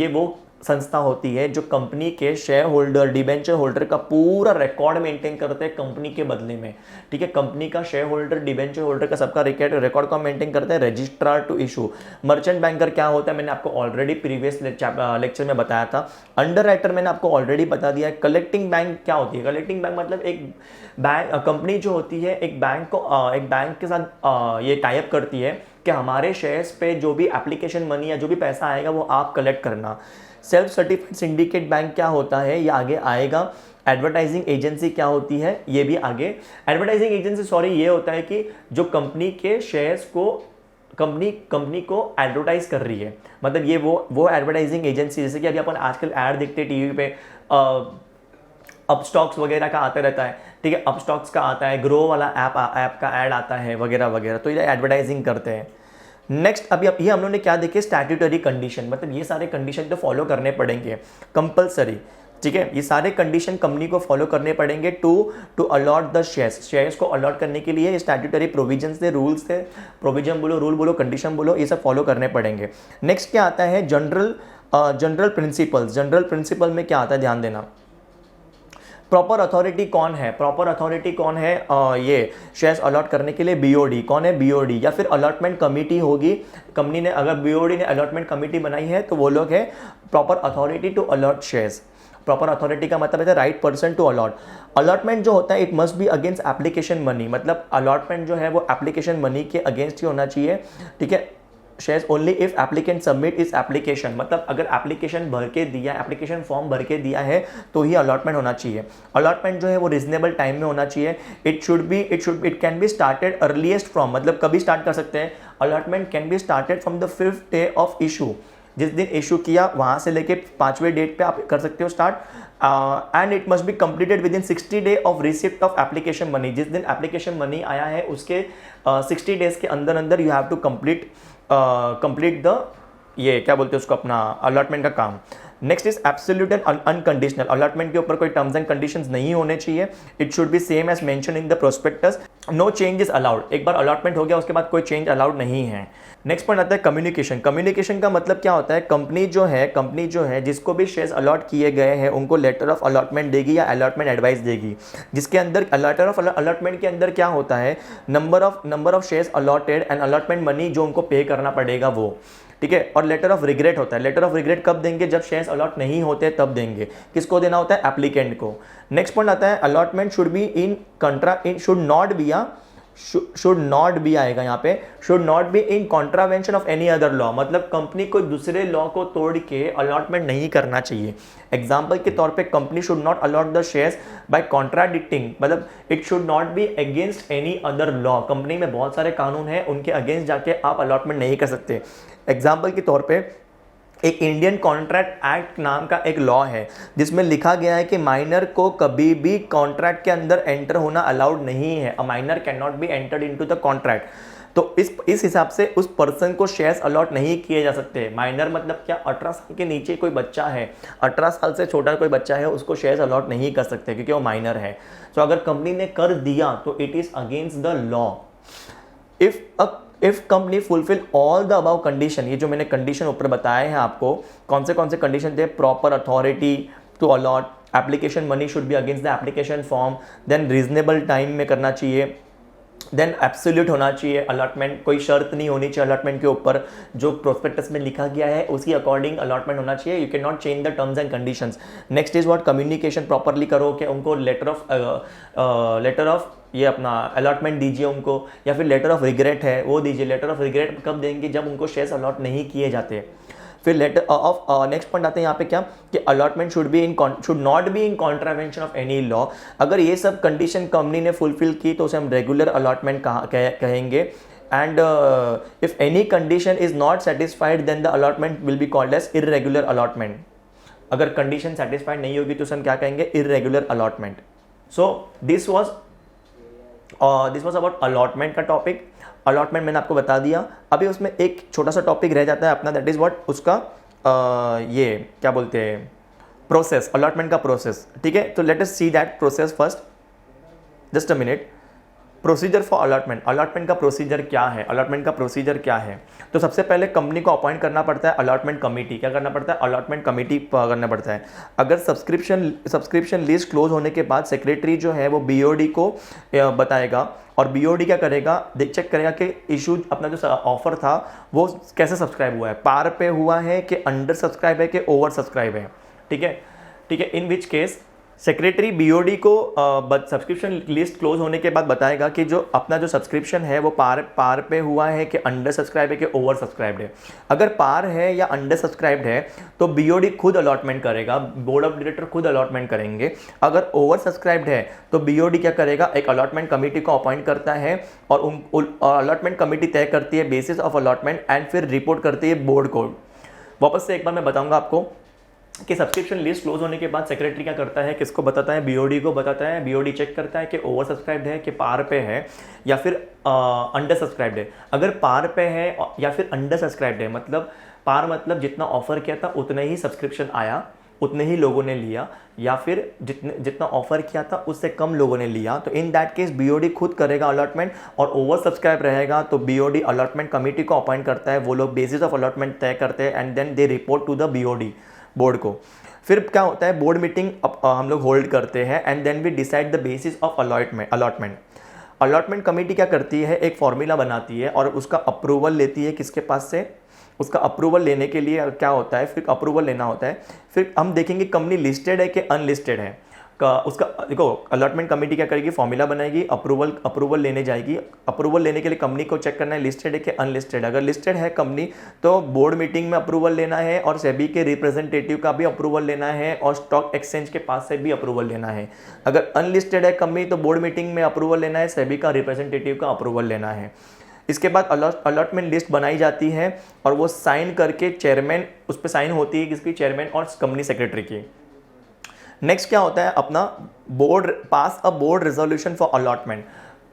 वो संस्था होती है जो कंपनी के शेयर होल्डर, डिबेंचर होल्डर का पूरा रिकॉर्ड मेंटेन करते हैं कंपनी के बदले में, ठीक है। कंपनी का शेयर होल्डर, डिबेंचर होल्डर का सबका रिकॉर्ड को मेंटेन करते हैं registrar to issue. Merchant banker क्या होता है, मैंने आपको ऑलरेडी प्रीवियस लेक्चर में बताया था। अंडरराइटर मैंने आपको ऑलरेडी बता दिया है। कलेक्टिंग बैंक क्या होती है, कलेक्टिंग बैंक मतलब एक बैंक, कंपनी जो होती है एक बैंक के साथ ये टाई अप करती है कि हमारे शेयर्स पे जो भी एप्लीकेशन मनी या जो भी पैसा आएगा वो आप कलेक्ट करना। सेल्फ सर्टिफाइड सिंडिकेट बैंक क्या होता है, ये आगे आएगा। एडवर्टाइजिंग एजेंसी क्या होती है, ये भी आगे। एडवर्टाइजिंग एजेंसी ये होता है कि जो कंपनी के शेयर्स को कंपनी को एडवर्टाइज कर रही है, मतलब ये वो एडवर्टाइजिंग एजेंसी, जैसे कि अभी अपन आजकल ऐड देखते हैं टीवी पे, अप स्टॉक्स वगैरह का आता रहता है, ठीक है, अप स्टॉक्स का आता है, ग्रो वाला ऐप का ऐड आता है वगैरह वगैरह, तो ये एडवर्टाइजिंग करते हैं। नेक्स्ट अभी ये हम लोगों ने क्या देखे, स्टैट्यूटरी कंडीशन, मतलब ये सारे कंडीशन तो फॉलो करने पड़ेंगे कंपलसरी, ठीक है। ये सारे कंडीशन कंपनी को फॉलो करने पड़ेंगे टू अलॉट द शेयर्स को अलॉट करने के लिए स्टैट्यूटरी प्रोविजंस थे, रूल्स थे, प्रोविजन बोलो, रूल बोलो, कंडीशन बोलो, ये सब फॉलो करने पड़ेंगे। नेक्स्ट क्या आता है, जनरल प्रिंसिपल्स। जनरल प्रिंसिपल में क्या आता है, ध्यान देना। प्रॉपर अथॉरिटी कौन है, प्रॉपर अथॉरिटी कौन है, ये शेयर्स अलॉट करने के लिए BOD कौन है, BOD या फिर अलॉटमेंट कमिटी होगी। कंपनी ने अगर BOD ने अलॉटमेंट कमिटी बनाई है तो वो लोग है proper authority to allot shares. Proper authority का मतलब है right person to allot. Allotment जो होता है it must be against application money, मतलब अलॉटमेंट जो है वो एप्लीकेशन मनी के अगेंस्ट ही होना चाहिए, ठीक है। Shares only if applicant submit इस एप्लीकेशन, मतलब अगर एप्लीकेशन भर के दिया, एप्लीकेशन फॉर्म भर के दिया है तो ही अलॉटमेंट होना चाहिए। अलॉटमेंट जो है वो रीजनेबल टाइम में होना चाहिए। It can be started earliest from, मतलब कभी स्टार्ट कर सकते हैं, allotment can be started from the 5th day of issue, जिस दिन इशू किया वहाँ से लेके 5वें डेट पे आप कर सकते हो start. And it must be completed with in 60 day of receipt of application money, जिस दिन एप्लीकेशन मनी आया है उसके 60 डेज के अंदर अंदर you have to complete the ये क्या बोलते हैं उसको, अपना अलॉटमेंट का काम। Next is absolute and unconditional. Allotment के ऊपर कोई टर्म्स एंड कंडीशंस नहीं होने चाहिए। It should be same as mention in the prospectus. No change is allowed. एक बार अलॉटमेंट हो गया उसके बाद कोई चेंज अलाउड नहीं है। नेक्स्ट पॉइंट आता है कम्युनिकेशन। कम्युनिकेशन का मतलब क्या होता है, कंपनी जो है जिसको भी शेयर्स अलॉट किए गए हैं उनको लेटर ऑफ अलॉटमेंट देगी या अलॉटमेंट एडवाइस देगी, जिसके अंदर लेटर ऑफ अलॉटमेंट के अंदर क्या होता है, number of shares allotted and allotment money जो उनको पे करना पड़ेगा वो, ठीक है। और लेटर ऑफ रिग्रेट होता है। लेटर ऑफ रिग्रेट कब देंगे, जब शेयर्स अलॉट नहीं होते तब देंगे। किसको देना होता है, एप्लीकेंट को। नेक्स्ट पॉइंट आता है allotment should be in should not B आएगा यहाँ पे, should not be in contravention of any other law, मतलब कंपनी कोई दूसरे लॉ को तोड़ के अलॉटमेंट नहीं करना चाहिए। एग्जाम्पल के तौर पे company should not allot the shares by contradicting, मतलब it should not be against any other law. Company में बहुत सारे कानून हैं, उनके अगेंस्ट जाके आप अलॉटमेंट नहीं कर सकते। एग्जाम्पल के तौर पे एक इंडियन कॉन्ट्रैक्ट एक्ट नाम का एक लॉ है जिसमें लिखा गया है कि माइनर को कभी भी कॉन्ट्रैक्ट के अंदर एंटर होना अलाउड नहीं है। A minor can not be entered into the contract. तो इस हिसाब से उस पर्सन को शेयर्स अलॉट नहीं किए जा सकते। माइनर मतलब क्या, 18 साल के नीचे कोई बच्चा है, 18 साल से छोटा कोई बच्चा है, उसको शेयर्स अलॉट नहीं कर सकते क्योंकि वो माइनर है। तो अगर कंपनी ने कर दिया तो it is against the law. If company fulfil all the above condition, ये जो मैंने कंडीशन ऊपर बताए हैं आपको, कौन से कंडीशन थे, proper authority to allot, application money should be against the application form, then reasonable time में करना चाहिए, देन एब्सोल्यूट होना चाहिए अलॉटमेंट, कोई शर्त नहीं होनी चाहिए अलॉटमेंट के ऊपर, जो प्रोस्पेक्टस में लिखा गया है उसी अकॉर्डिंग अलॉटमेंट होना चाहिए, you can not change the terms and conditions. Next is what, communication properly करो, कि उनको लेटर ऑफ ये अपना अलॉटमेंट दीजिए उनको, या फिर लेटर ऑफ रिग्रेट है वो दीजिए। लेटर ऑफ रिग्रेट कब देंगे, जब उनको शेयर्स अलॉट नहीं किए जाते। फिर लेटर ऑफ नेक्स्ट पॉइंट आते हैं यहाँ पे क्या, कि allotment should not be in contravention of any law. अगर ये सब कंडीशन कंपनी ने फुलफिल की तो उसे हम रेगुलर अलॉटमेंट कहेंगे। And if any condition is not satisfied then the allotment will be called as irregular allotment. अगर कंडीशन सेटिस्फाइड नहीं होगी तो उसे हम क्या कहेंगे, irregular allotment. So this was about allotment का टॉपिक। अलॉटमेंट मैंने आपको बता दिया। अभी उसमें एक छोटा सा टॉपिक रह जाता है अपना, दैट इज व्हाट, उसका ये क्या बोलते हैं, प्रोसेस, अलॉटमेंट का प्रोसेस। ठीक है, तो let us see that process first, just a minute. Procedure for allotment, allotment का प्रोसीजर क्या है, अलॉटमेंट का प्रोसीजर क्या है। तो सबसे पहले कंपनी को अपॉइंट करना पड़ता है अलॉटमेंट कमेटी। क्या करना पड़ता है, अलॉटमेंट कमेटी करना पड़ता है। अगर सब्सक्रिप्शन लिस्ट क्लोज होने के बाद सेक्रेटरी जो है वो बीओडी को बताएगा, और बीओडी क्या करेगा, चेक करेगा कि इशू अपना जो ऑफर था वो कैसे सब्सक्राइब हुआ है, पार पे हुआ है कि अंडर सब्सक्राइब है कि ओवर सब्सक्राइब है। ठीक है, इन विच केस सेक्रेटरी बीओडी को सब्सक्रिप्शन लिस्ट क्लोज होने के बाद बताएगा कि जो अपना जो सब्सक्रिप्शन है वो पार पे हुआ है कि अंडर सब्सक्राइब है कि ओवर सब्सक्राइब्ड है। अगर पार है या अंडर सब्सक्राइब्ड है तो बीओडी खुद अलॉटमेंट करेगा, बोर्ड ऑफ डायरेक्टर खुद अलॉटमेंट करेंगे। अगर ओवर सब्सक्राइब्ड है तो बीओडी क्या करेगा, एक अलॉटमेंट कमेटी को अपॉइंट करता है, और अलॉटमेंट कमेटी तय करती है बेसिस ऑफ अलॉटमेंट एंड फिर रिपोर्ट करती है बोर्ड को। वापस से एक बार मैं बताऊंगा आपको कि सब्सक्रिप्शन लिस्ट क्लोज होने के बाद सेक्रेटरी क्या करता है, किसको बताता है, बीओडी को बताता है। बीओडी चेक करता है कि ओवर सब्सक्राइब्ड है कि पार पे है या फिर अंडर सब्सक्राइब्ड है। अगर पार पे है या फिर अंडर सब्सक्राइब्ड है, मतलब पार मतलब जितना ऑफर किया था उतने ही सब्सक्रिप्शन आया, उतने ही लोगों ने लिया, या फिर जितना ऑफर किया था उससे कम लोगों ने लिया, तो इन दैट केस बीओडी खुद करेगा अलॉटमेंट। और ओवर सब्सक्राइब रहेगा तो बीओडी अलॉटमेंट कमेटी को अपॉइंट करता है, वो लोग बेसिस ऑफ अलॉटमेंट तय करते हैं and then they report to the BOD, board को। फिर क्या होता है, बोर्ड मीटिंग हम लोग होल्ड करते हैं and then we decide the basis of allotment. Allotment committee क्या करती है, एक फॉर्मूला बनाती है और उसका अप्रूवल लेती है, किसके पास से, उसका अप्रूवल लेने के लिए क्या होता है, फिर अप्रूवल लेना होता है। फिर हम देखेंगे कंपनी लिस्टेड है कि अनलिस्टेड है, उसका देखो अलॉटमेंट कमेटी क्या करेगी, फॉर्मूला बनाएगी, अप्रूवल लेने जाएगी। अप्रूवल लेने के लिए कंपनी को चेक करना है लिस्टेड है कि अनलिस्टेड। अगर लिस्टेड है कंपनी तो बोर्ड मीटिंग में अप्रूवल लेना है, और सेबी के रिप्रेजेंटेटिव का भी अप्रूवल लेना है, और स्टॉक एक्सचेंज के पास से भी अप्रूवल लेना है। अगर अनलिस्टेड है कंपनी तो बोर्ड मीटिंग में अप्रूवल लेना है, सेबी का रिप्रेजेंटेटिव का अप्रूवल लेना है। इसके बाद अलॉटमेंट लिस्ट बनाई जाती है और वो साइन करके चेयरमैन, उस पर साइन होती है किसकी, चेयरमैन और कंपनी सेक्रेटरी की। नेक्स्ट क्या होता है अपना, board pass a board resolution for allotment.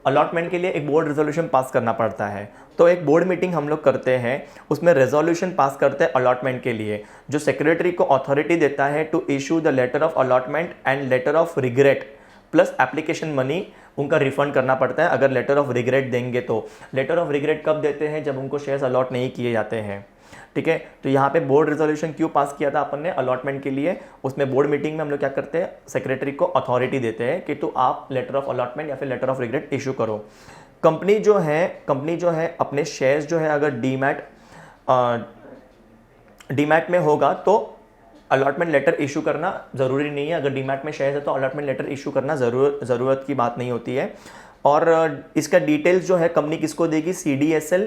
Allotment के लिए एक बोर्ड रेजोल्यूशन पास करना पड़ता है, तो एक बोर्ड मीटिंग हम लोग करते हैं, उसमें रेजोल्यूशन पास करते हैं अलॉटमेंट के लिए, जो सेक्रेटरी को अथॉरिटी देता है to issue the letter of allotment and letter of regret plus application money उनका रिफंड करना पड़ता है अगर लेटर ऑफ रिग्रेट देंगे तो। लेटर ऑफ रिग्रेट कब देते हैं, जब उनको शेयर्स अलॉट नहीं किए जाते हैं। ठीक है, तो यहाँ पे बोर्ड रेजोल्यूशन क्यों पास किया था अपन ने अलॉटमेंट के लिए, उसमें बोर्ड मीटिंग में हम लोग क्या करते हैं, सेक्रेटरी को अथॉरिटी देते हैं कि तो आप लेटर ऑफ अलॉटमेंट या फिर लेटर ऑफ रिग्रेट इशू करो। कंपनी जो है अपने शेयर्स जो है अगर डीमैट में होगा तो अलॉटमेंट लेटर इशू करना ज़रूरी नहीं है। अगर डीमैट में शेयर्स है तो अलॉटमेंट लेटर इशू करना ज़रूरत की बात नहीं होती है। और इसका डिटेल्स जो है कंपनी किसको देगी, CDSL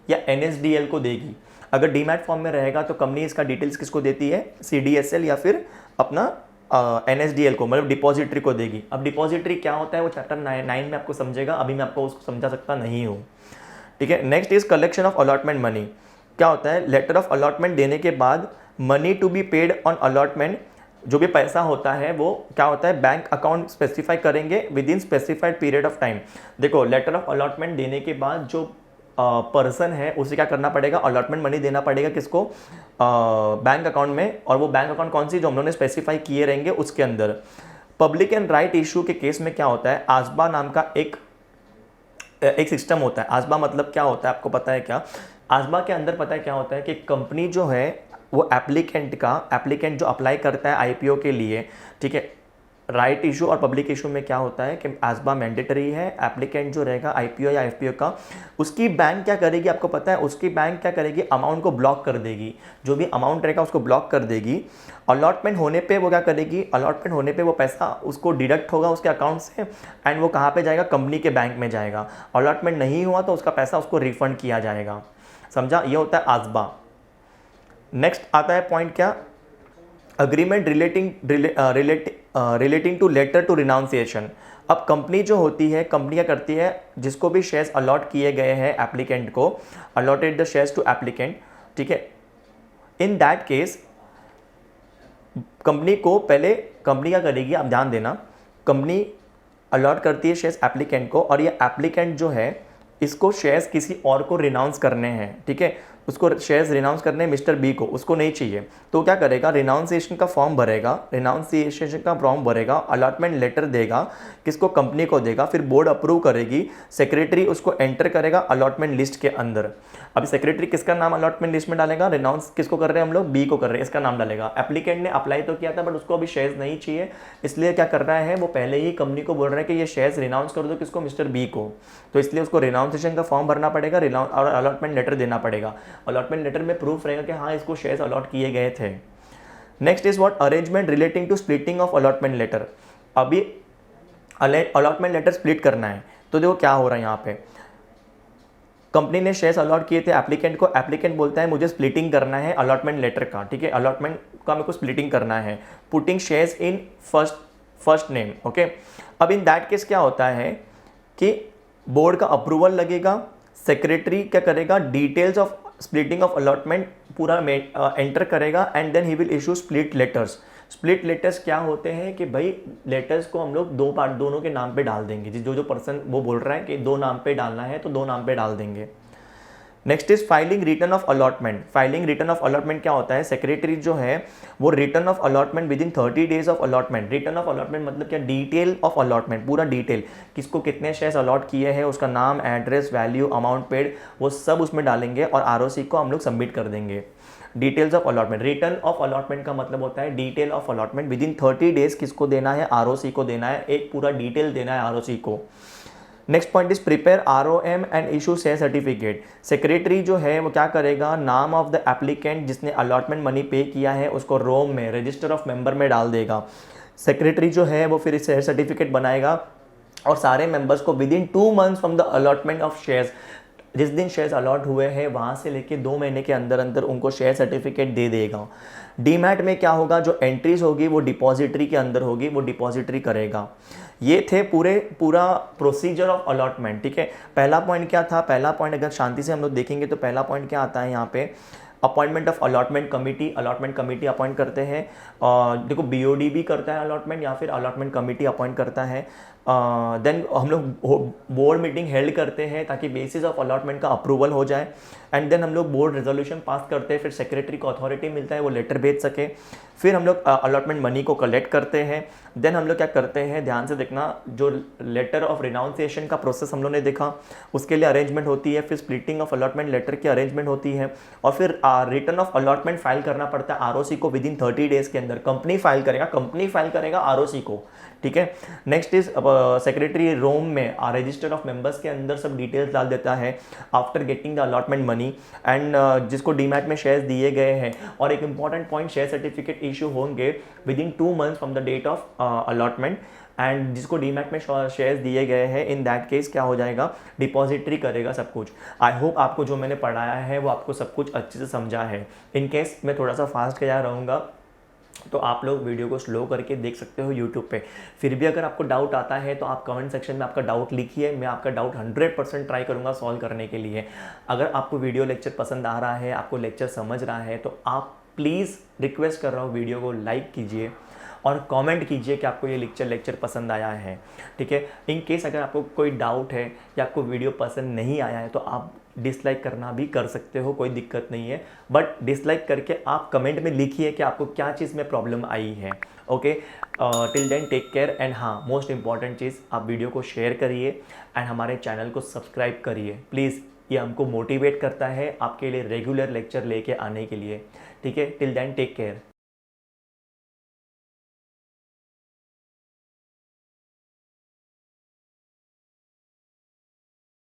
या NSDL को देगी। अगर डीमैट फॉर्म में रहेगा तो कंपनी इसका डिटेल्स किसको देती है, CDSL या फिर अपना NSDL को, मतलब डिपॉजिटरी को देगी। अब डिपॉजिटरी क्या होता है वो चैप्टर 9 में आपको समझेगा, अभी मैं आपको उसको समझा सकता नहीं हूँ। ठीक है, next is collection of allotment money. क्या होता है, लेटर ऑफ अलॉटमेंट देने के बाद money to be paid on allotment, जो भी पैसा होता है वो क्या होता है, बैंक अकाउंट स्पेसिफाई करेंगे within specified period of time. देखो लेटर ऑफ अलॉटमेंट देने के बाद जो पर्सन है उसे क्या करना पड़ेगा, अलॉटमेंट मनी देना पड़ेगा किसको, बैंक अकाउंट में, और वो बैंक अकाउंट कौन सी जो हम लोगों ने स्पेसिफाई किए रहेंगे उसके अंदर। पब्लिक एंड राइट इशू के केस में क्या होता है, आसबा नाम का एक सिस्टम होता है। आसबा मतलब क्या होता है आपको पता है क्या, आसबा के अंदर पता है क्या होता है कि कंपनी जो है वो एप्लीकेंट जो अप्लाई करता है आईपीओ के लिए, ठीक है, राइट इशू और पब्लिक इशू में क्या होता है कि आसबा मैंडेटरी है, एप्लीकेंट जो रहेगा आईपीओ या एफपीओ का, उसकी बैंक क्या करेगी आपको पता है, उसकी बैंक क्या करेगी, अमाउंट को ब्लॉक कर देगी, जो भी अमाउंट रहेगा उसको ब्लॉक कर देगी। अलॉटमेंट होने पे वो क्या करेगी, अलॉटमेंट होने पे वो पैसा उसको डिडक्ट होगा उसके अकाउंट से, एंड वो कहाँ पे जाएगा, कंपनी के बैंक में जाएगा। अलॉटमेंट नहीं हुआ तो उसका पैसा उसको रिफंड किया जाएगा, समझा, ये होता है आसबा। नेक्स्ट आता है पॉइंट क्या, agreement relating to letter to renunciation. अब कंपनी जो होती है, कंपनी क्या करती है, जिसको भी शेयर्स अलॉट किए गए हैं एप्लीकेंट को, allotted the shares to applicant, ठीक है, इन दैट केस कंपनी को पहले, कंपनी क्या करेगी आप ध्यान देना, कंपनी अलॉट करती है शेयर्स एप्लीकेंट को, और ये एप्लीकेंट जो है इसको शेयर्स किसी और को रिनाउंस करने हैं, ठीक है, उसको शेयर्स रिनाउंस करने हैं मिस्टर बी को, उसको नहीं चाहिए, तो क्या करेगा, रिनाउंसिएशन का फॉर्म भरेगा, अलॉटमेंट लेटर देगा, किसको, कंपनी को देगा, फिर बोर्ड अप्रूव करेगी, सेक्रेटरी उसको एंटर करेगा अलॉटमेंट लिस्ट के अंदर। अब सेक्रेटरी किसका नाम अलॉटमेंट लिस्ट में डालेगा, रिनाउंस किसको कर रहे हैं हम लोग, बी को कर रहे हैं, इसका नाम डालेगा। एप्लीकेंट ने अप्लाई तो किया था बट उसको अभी शेयर्स नहीं चाहिए, इसलिए क्या कर रहा है, वो पहले ही कंपनी को बोल रहा है कि ये शेयर्स रिनाउंस कर दो, किसको, मिस्टर बी को, तो इसलिए उसको रिनाउंसिएशन का फॉर्म भरना पड़ेगा और अलॉटमेंट लेटर देना पड़ेगा। अलॉटमेंट लेटर में प्रूफ रहेगा कि हाँ इसको शेयर्स अलॉट किए गए थे। Next is what, arrangement relating to splitting of allotment letter. अभी अलॉटमेंट लेटर स्प्लिट करना है, तो देखो क्या हो रहा है यहाँ पे, कंपनी ने शेयर्स अलॉट किए थे एप्लीकेंट को, एप्लीकेंट बोलता है मुझे स्प्लिटिंग करना है अलॉटमेंट लेटर का, ठीक है, अलॉटमेंट का मेरे को स्प्लिटिंग करना है, putting shares in first name, okay. अब इन दैट केस क्या होता है कि बोर्ड का अप्रूवल लगेगा, सेक्रेटरी क्या करेगा, details of splitting of allotment पूरा एंटर करेगा, and then he will issue split letters. Split letters क्या होते हैं कि भाई लेटर्स को हम लोग दो पार्ट, दोनों के नाम पे डाल देंगे, जो पर्सन वो बोल रहा है कि दो नाम पे डालना है तो दो नाम पे डाल देंगे। Next is filing return of allotment. Filing return of allotment क्या होता है, सेक्रेटरी जो है वो return of allotment with in 30 days of allotment. Return of allotment मतलब क्या, डिटेल ऑफ अलॉटमेंट, पूरा डिटेल, किसको कितने शेयर्स अलॉट किए हैं, उसका नाम, एड्रेस, वैल्यू, अमाउंट पेड, वो सब उसमें डालेंगे और आरओसी को हम लोग सबमिट कर देंगे। Details of allotment, return of allotment का मतलब होता है detail of allotment with in 30 days किसको देना है, आरओसी को देना है, एक पूरा डिटेल देना है आरओसी को। Next point is prepare ROM and issue share certificate. Secretary जो है वो क्या करेगा, नाम ऑफ द एप्लीकेंट जिसने अलॉटमेंट मनी पे किया है उसको रोम में, रजिस्टर ऑफ मेंबर में डाल देगा। सेक्रेटरी जो है वो फिर शेयर सर्टिफिकेट बनाएगा और सारे मेंबर्स को with in 2 months from the allotment of shares, जिस दिन शेयर्स अलॉट हुए हैं वहाँ से लेके 2 महीने के अंदर अंदर उनको शेयर सर्टिफिकेट दे देगा। डीमैट में क्या होगा, जो एंट्रीज होगी वो डिपॉजिटरी के अंदर होगी, वो डिपॉजिटरी करेगा। ये थे पूरा प्रोसीजर ऑफ अलॉटमेंट, ठीक है। पहला पॉइंट क्या था, पहला पॉइंट अगर शांति से हम लोग देखेंगे तो पहला पॉइंट क्या आता है यहाँ पे, appointment of allotment committee. Allotment committee appoint करते हैं, देखो बीओडी भी करता है अलॉटमेंट या फिर अलॉटमेंट कमिटी अपॉइंट करता है। देन हम लोग बोर्ड मीटिंग हेल्ड करते हैं ताकि बेसिस ऑफ अलॉटमेंट का अप्रूवल हो जाए, एंड देन हम लोग बोर्ड रेजोल्यूशन पास करते हैं, फिर सेक्रेटरी को अथॉरिटी मिलता है वो लेटर भेज सके, फिर हम लोग अलॉटमेंट मनी को कलेक्ट करते हैं। देन हम लोग क्या करते हैं, ध्यान से देखना, जो लेटर ऑफ रिनाउंसिएशन का प्रोसेस हम लोग ने देखा उसके लिए अरेंजमेंट होती है, फिर स्प्लिटिंग ऑफ अलॉटमेंट लेटर की अरेंजमेंट होती है, और फिर रिटर्न ऑफ अलॉटमेंट फाइल करना पड़ता है आरओसी को विद इन 30 डेज के अंदर। कंपनी फाइल करेगा आरओसी को, ठीक है। नेक्स्ट इज सेक्रेटरी रोम में रजिस्टर ऑफ मेंबर्स के अंदर सब डिटेल्स डाल देता है after getting the allotment money, and जिसको डीमैट में शेयर्स दिए गए हैं। और एक important point, share certificate issue होंगे within 2 months from the date of allotment, and जिसको डीमैट में शेयर्स दिए गए हैं इन दैट केस क्या हो जाएगा, डिपॉजिटरी करेगा सब कुछ। आई होप आपको जो मैंने पढ़ाया है वो आपको सब कुछ अच्छे से समझा है। इन केस मैं थोड़ा सा फास्ट किया रहूँगा तो आप लोग वीडियो को स्लो करके देख सकते हो यूट्यूब पे। फिर भी अगर आपको डाउट आता है तो आप कमेंट सेक्शन में आपका डाउट लिखिए, मैं आपका डाउट 100% ट्राई करूँगा सॉल्व करने के लिए। अगर आपको वीडियो लेक्चर पसंद आ रहा है, आपको लेक्चर समझ रहा है, तो आप प्लीज़ रिक्वेस्ट कर रहा हूँ, वीडियो को लाइक कीजिए और कमेंट कीजिए कि आपको ये लेक्चर पसंद आया है, ठीक है। इन केस अगर आपको कोई डाउट है या आपको वीडियो पसंद नहीं आया है तो आप डिसलाइक करना भी कर सकते हो, कोई दिक्कत नहीं है। बट डिसलाइक करके आप कमेंट में लिखिए कि आपको क्या चीज़ में प्रॉब्लम आई है। Okay, till then take care and हाँ, मोस्ट इंपॉर्टेंट चीज़, आप वीडियो को शेयर करिए एंड हमारे चैनल को सब्सक्राइब करिए प्लीज़। ये हमको मोटिवेट करता है आपके लिए रेगुलर लेक्चर लेके आने के लिए, ठीक है। Till then take care.